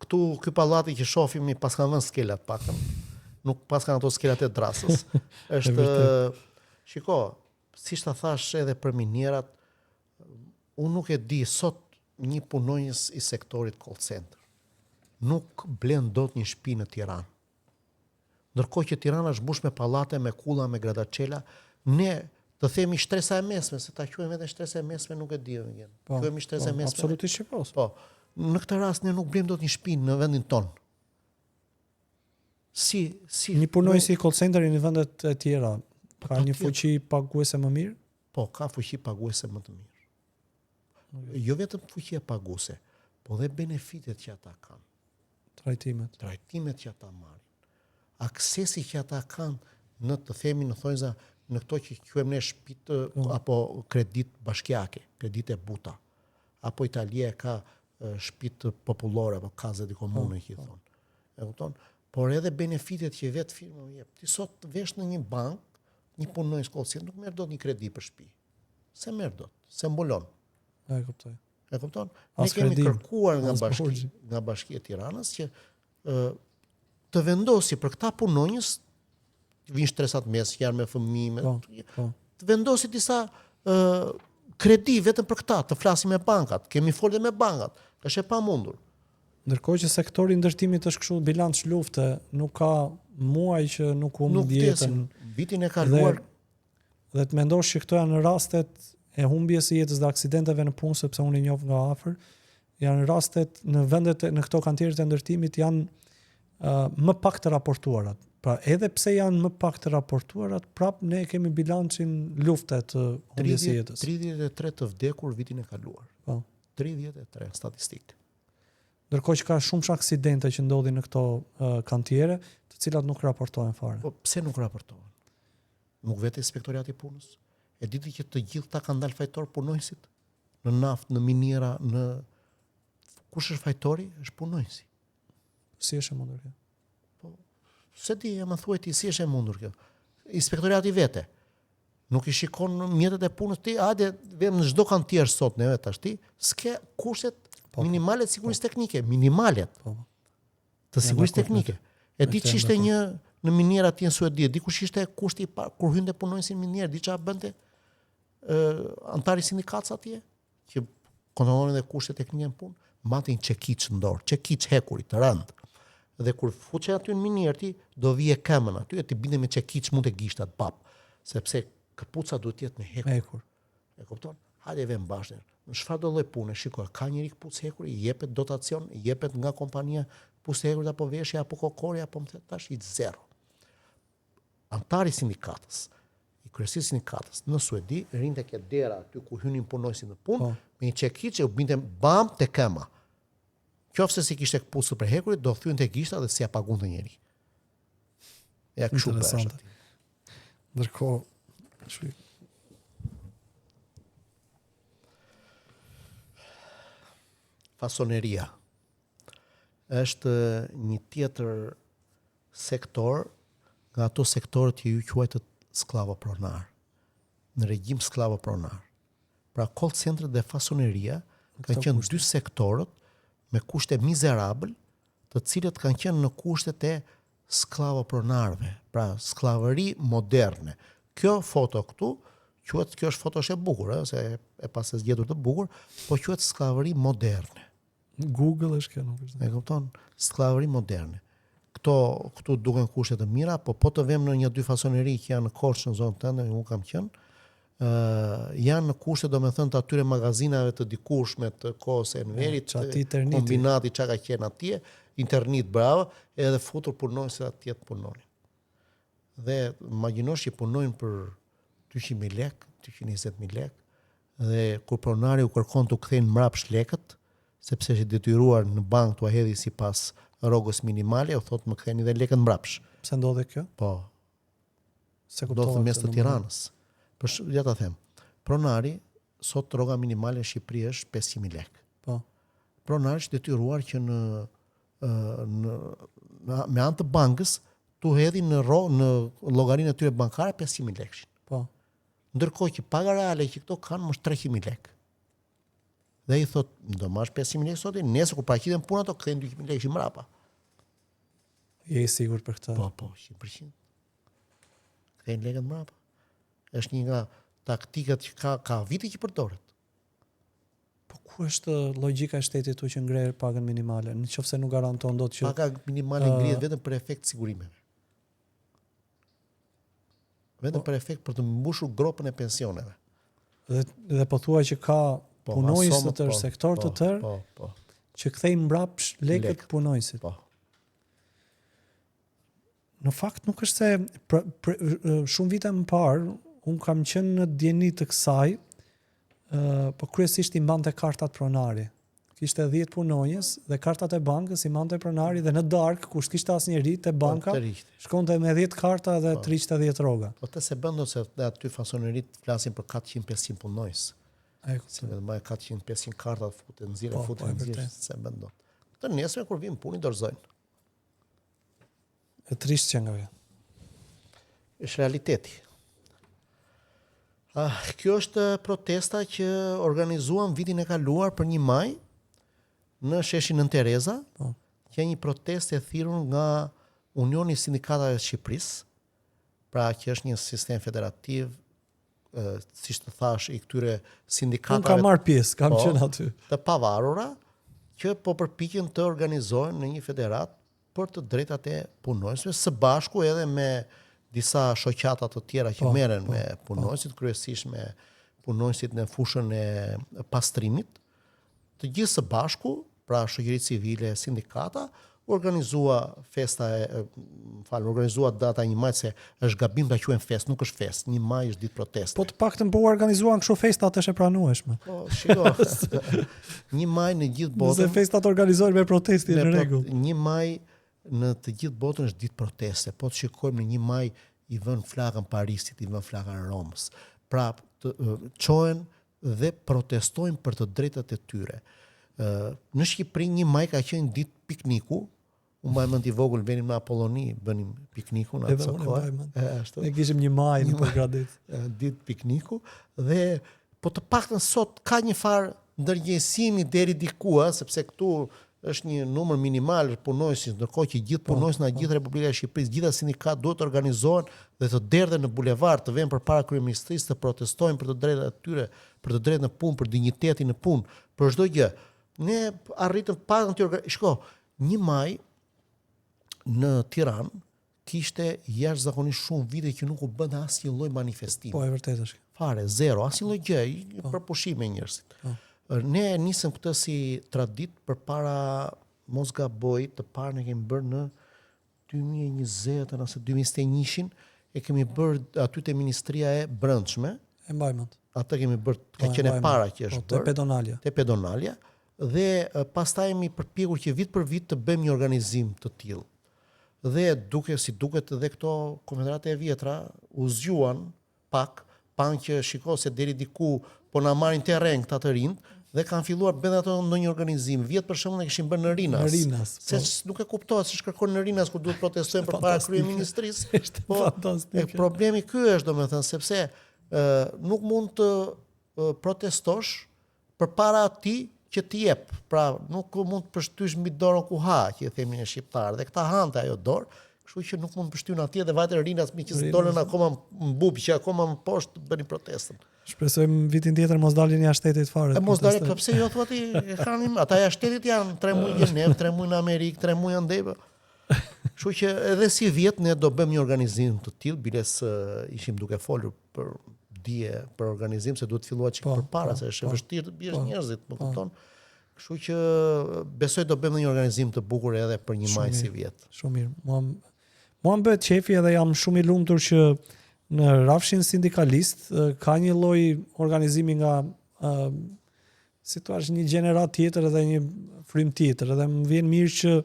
Këtu ky pallati që shohim pas kanë vënë skelat pakën. Nuk pas kanë ato skelat e drasës. Është shiko, siç ta thash edhe për minierat, unë nuk e di sot një punonjës i sektorit call center nuk blen dot një shtëpi në Tiranë. Ndërkohë që Tirana është mbush me pallate, me kulla, me gradacela, ne të themi shtresa e mesme, se ta quajmë edhe shtresa e mesme, nuk e di më. Quajmë shtresa e mesme. Absolutisht po. Po. Në këtë rast ne nuk blem dot një shtëpi në vendin ton. Si një punonjës i call center në vendet e tjera ka një fuqi paguese më mirë? Po, ka fuqi paguese më të mirë. Jo vetëm fuqia paguese, po dhe benefitet që ata kanë. Trajtimet që ata marrin. Aksesi që ata kanë në të themi në thonjza në këto që quajmë ne shtëpitë apo kredit bashkiake, kredite buta. Apo Italia ka shtëpitë popullore apo kaze di komune që i thonë. E kupton? Por edhe benefitet që vetë firma jep. Ti sot vesh në një bank, një punonjës call nuk merr dot një kredi për shtëpi. Se merr dot, se mbulon. E kuptoj. E kupton? Ne kemi kërkuar nga Bashkia e Tiranës që të vendosi për këta punonjës, vinë shtresat mes, janë me fëmijë, të vendosi disa kredi vetëm për këta, të flasim me bankat, kemi folë me bankat, është e pamundur. Ndërkohë që sektori i ndërtimit është kështu bilanc lufte, nuk ka muaj që nuk humb jetën. Vitin e kaluar dhe të mendosh që këto janë rastet e humbjes së jetës dhe aksidenteve në punë, sepse unë i njoh nga afër, janë rastet në vendet në këto kantierët e ndërtimit janë më pak të raportuarat. Pra edhe pse janë më pak të raportuarat, prap ne kemi bilancin lufte të humbjes së jetës. 33 të vdekur vitin e kaluar. Po. 33 statistikë. Ndërkohë që ka shumë aksidente që ndodhin në këto kantiere, të cilat nuk raportohen fare. Po pse nuk raportohen? Nuk vetë inspektorati i punës. E diti që të gjithë ta kanë dalë fajtor punonjësit në naftë, në miniera, në kush është fajtori? Është punonjësi. Si është e mundur kjo? Po, se di, më thuaj ti si është e mundur kjo? Inspektorati vete. Nuk i shikon mjetet e punës ti, hajde vem në çdo kantier sot neve tash ti, s'ke kushtet minimale të sigurisë teknike, minimalet. Të sigurisë teknike. E di që ishte një në miniera atje në Suedi, dikush ishte kushti i parë kur hynte punonjësi në minier, di çfarë bënte antari sindikatës atje, që kontrollonin dhe kushtet teknike në punë, matin çekiç në dorë, çekiç hekuri të rënd. Dhe kur fuçe aty në minier ti, do vije këmën aty e ti binde me çekiç mund të gishtat pap, sepse këpuca duhet të jetë me hekur. E kupton? Hajde vem bashkë. Në çfarë do lloj pune, shikoj, ka njëri këpucë hekuri, i jepet dotacion, i jepet nga kompania pushtë hekurit apo veshja apo kokori apo më tash i zero. Antari sindikatës, i kryesisë sindikatës në Suedi, rinte ke dera aty ku hynin punonjësit në punë, me një çekiç që u binte bam te këma. Qofse si kishte këpucë për hekurit, do thynte gishta dhe si ja pagunte njëri. Ja kështu bësh. Ndërkohë, fasoneria është një tjetër sektor nga ato sektorët që ju quajtë skllavopronar, në regjim skllavopronar. Pra call centret dhe fasoneria kanë qenë dy sektorët me kushte mizerabël, të cilët kanë qenë në kushtet e sklavopronarëve, pra sklavëri moderne. Kjo foto këtu quhet, kjo është foto e bukur, se e pas e zgjedhur të bukur, po quhet sklavëri moderne. Google është kjo, nuk është. E kupton? Sklavëri moderne. Këtu duken kushte të mira, po të vëmë në një dy fasoneri që janë në Korçë në zonën tënde, unë kam qenë, janë në kushte domethënë të atyre magazinave të dikushme të kohës së Enverit, kombinati çka ka qenë atje, internet bravo, edhe futur punonjësit atje të punonin. Dhe imagjinosh që punojnë për 200.000 lek, 220.000 lek, dhe kur pronari u kërkon të kthejnë mbrapsht lekët, sepse është detyruar në bankë t'u hedhë sipas rrogës minimale, u thotë më ktheni dhe lekët mbrapsht. Pse ndodhe kjo? Po. Ndodhet mes të Tiranës. Ja ta them. Pronari sot rroga minimale në Shqipëri është 500.000 lekë. Po. Pronari është detyruar që me anë të bankës t'u hedhin në llogarinë e tyre bankare 500.000 lekë. Po. Ndërkohë që paga reale që këto kanë më 300.000 lekë. Dhe i thot, do marrësh 500.000 lekë sot, nesër kur paraqiten puna to kthejnë 200.000 lekë mbrapa. Je i sigurt për këtë? Po, 100%. Kthejnë lekët mbrapa. Është një nga taktikat që ka vite që përdoret. Po ku është logjika e shtetit tu që ngrer pagën minimale, nëse nuk garanton dot që paga minimale ngrihet vetëm për efekt sigurimeve. Vetëm për efekt për të mbushur gropën e pensioneve. Dhe po thua që ka punonjës të tërë, sektor të tërë, që kthejnë mbrapsht lekët punonjësit. Po. Në fakt nuk është se shumë vite më parë, unë kam qenë në dieni të kësaj, po kryesisht i mbante kartat pronari. kishte 10 punonjës dhe kartat e bankës i mante pronari dhe në darkë kur s'kishte asnjëri te banka shkonte me 10 karta dhe të riqte 10 rroga. Po të se bëndo se aty fasonerit flasin për 400-500 punonjës. Se vetë më 400-500 karta futen nxirë, se bëndo. Të nesër kur vim punë i dorëzojnë. E trisht që nga kjo. Është realiteti. Kjo është protesta që organizuam vitin e kaluar për 1 maj në sheshin Nën Tereza, që një protestë e thirrur nga Unioni i Sindikatave të Shqipërisë, pra që është një sistem federativ, siç të thash, i këtyre sindikatave. Unë kam marrë pjesë, kam qenë aty. Të pavarura që po përpiqen të organizohen në një federat për të drejtat e punonjësve, së bashku edhe me disa shoqata të tjera që merren me punonjësit, kryesisht me punonjësit në fushën e pastrimit, të gjithë së bashku, pra shoqëri civile, sindikata, organizua organizua data 1 maj, se është gabim ta quajmë fest, nuk është fest, 1 maj është ditë proteste. Po të paktën po organizuan kështu festat është e pranueshme. Po, shiko. 1 maj në gjithë botën. Nëse festat organizohen me protestë në rregull. 1 maj në të gjithë botën është ditë proteste. Po të shikojmë në 1 maj i vën flakën Parisit, i vën flakën Romës. Pra çohen dhe protestojnë për të drejtat e tyre. Në Shqipëri 1 maj ka qenë ditë pikniku. Unë mbaj mend i vogël venim në Apolloni, bënim piknikun atë kohë. Ne kishim 1 maj në përgatit. Ditë pikniku dhe po të paktën sot ka një farë ndërgjegjësimi deri diku, sepse këtu është një numër minimal punonjësish, ndërkohë që gjithë punonjësit në gjithë Republikën e Shqipërisë, gjitha sindikat duhet të organizohen dhe të derdhen në bulevard, të vënë përpara kryeministrisë, të protestojnë për të drejtat e tyre, për të drejtën në punë, për dinjitetin në punë, për çdo gjë. Ne arritëm paktën të shko, 1 maj në Tiranë kishte jashtëzakonisht shumë vite që nuk u bën asnjë lloj manifestimi. Po, e vërtetë është. Fare, zero, asnjë lloj gjë, për pushime njerëzit. Ne nisëm këtë si tradit përpara mos gaboj, të parë ne kemi bërë në 2020 ose 2021-shin, e kemi bërë aty te Ministria e Brendshme. E mbaj mend. Atë kemi bërë, ka qenë e para që është bërë. Te Pedonalia. Dhe pastaj jemi përpjekur që vit për vit të bëjmë një organizim të tillë. Dhe duket edhe këto konfederate e vjetra u zgjuan pak, pan që shiko se deri diku po na marrin terren këta të rinj dhe kanë filluar bëhen ato ndonjë organizim. Vjet për shembull ne kishim bërë në Rinas. Se nuk e kuptohet se shkërkon në Rinas kur duhet protestojnë përpara kryeministrisë. Është fantastike. Problemi ky është, domethënë, sepse nuk mund të protestosh përpara atij që të jep. Pra, nuk mund të pështysh mbi dorën ku ha, që themi në shqiptar, dhe këta hante ajo dorë, kështu që nuk mund të pështyn atje dhe vajte Rinas mi që dolën akoma mbub, që akoma më poshtë bëni protestën. Shpresojmë vitin tjetër mos dalin jashtë shtetit fare. Mos dalin, po pse jo thotë e kanë, ata jashtë shtetit janë 3 muaj në Gjenev, 3 muaj në Amerikë, 3 muaj andej. Kështu që edhe si vjet ne do bëjmë një organizim të tillë, biles ishim duke folur për dije për organizim se duhet filluar çik përpara se është e vështirë të biesh njerëzit, më kupton. Kështu që besoj do bëjmë një organizim të bukur edhe për 1 maj si vjet. Shumë mirë. Mua më bëhet qefi edhe jam shumë i lumtur që në rafshin sindikalist ka një lloj organizimi nga si thua një gjenerat tjetër edhe një frym tjetër, edhe më vjen mirë që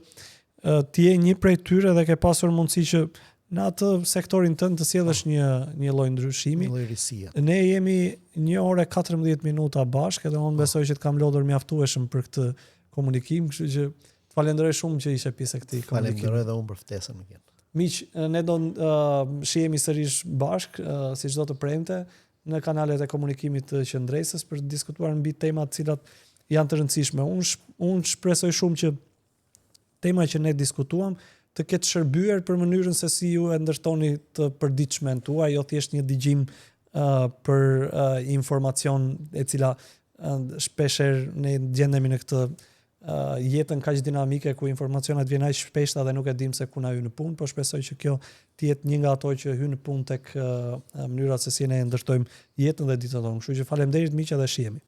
ti je një prej tyre dhe ke pasur mundësi që në atë sektorin tënd të sjellësh një lloj ndryshimi. Një lloj risie. Ne jemi 1 orë 14 minuta bashkë dhe unë besoj që të kam lodhur mjaftueshëm për këtë komunikim, kështu që të falenderoj shumë që ishe pjesë e këtij komunikimi. Falenderoj edhe unë për ftesën më këtu. Miq, ne do shihemi sërish bashkë, si çdo të premte, në kanalet e komunikimit të qendresës për të diskutuar mbi tema të cilat janë të rëndësishme. Unë shpresoj shumë që tema që ne diskutuam të ketë shërbyer për mënyrën se si ju e ndërtoni të përditshmen tuaj, jo thjesht një dëgjim për informacion e cila shpeshherë ne gjendemi në këtë jetën kaq dinamike ku informacionet vjen aq shpeshta dhe nuk e dim se ku na hyn në punë, por shpresoj që kjo të jetë një nga ato që hyn në punë tek mënyra se si ne ndërtojmë jetën dhe ditën tonë. Kështu që faleminderit miq, edhe shihemi.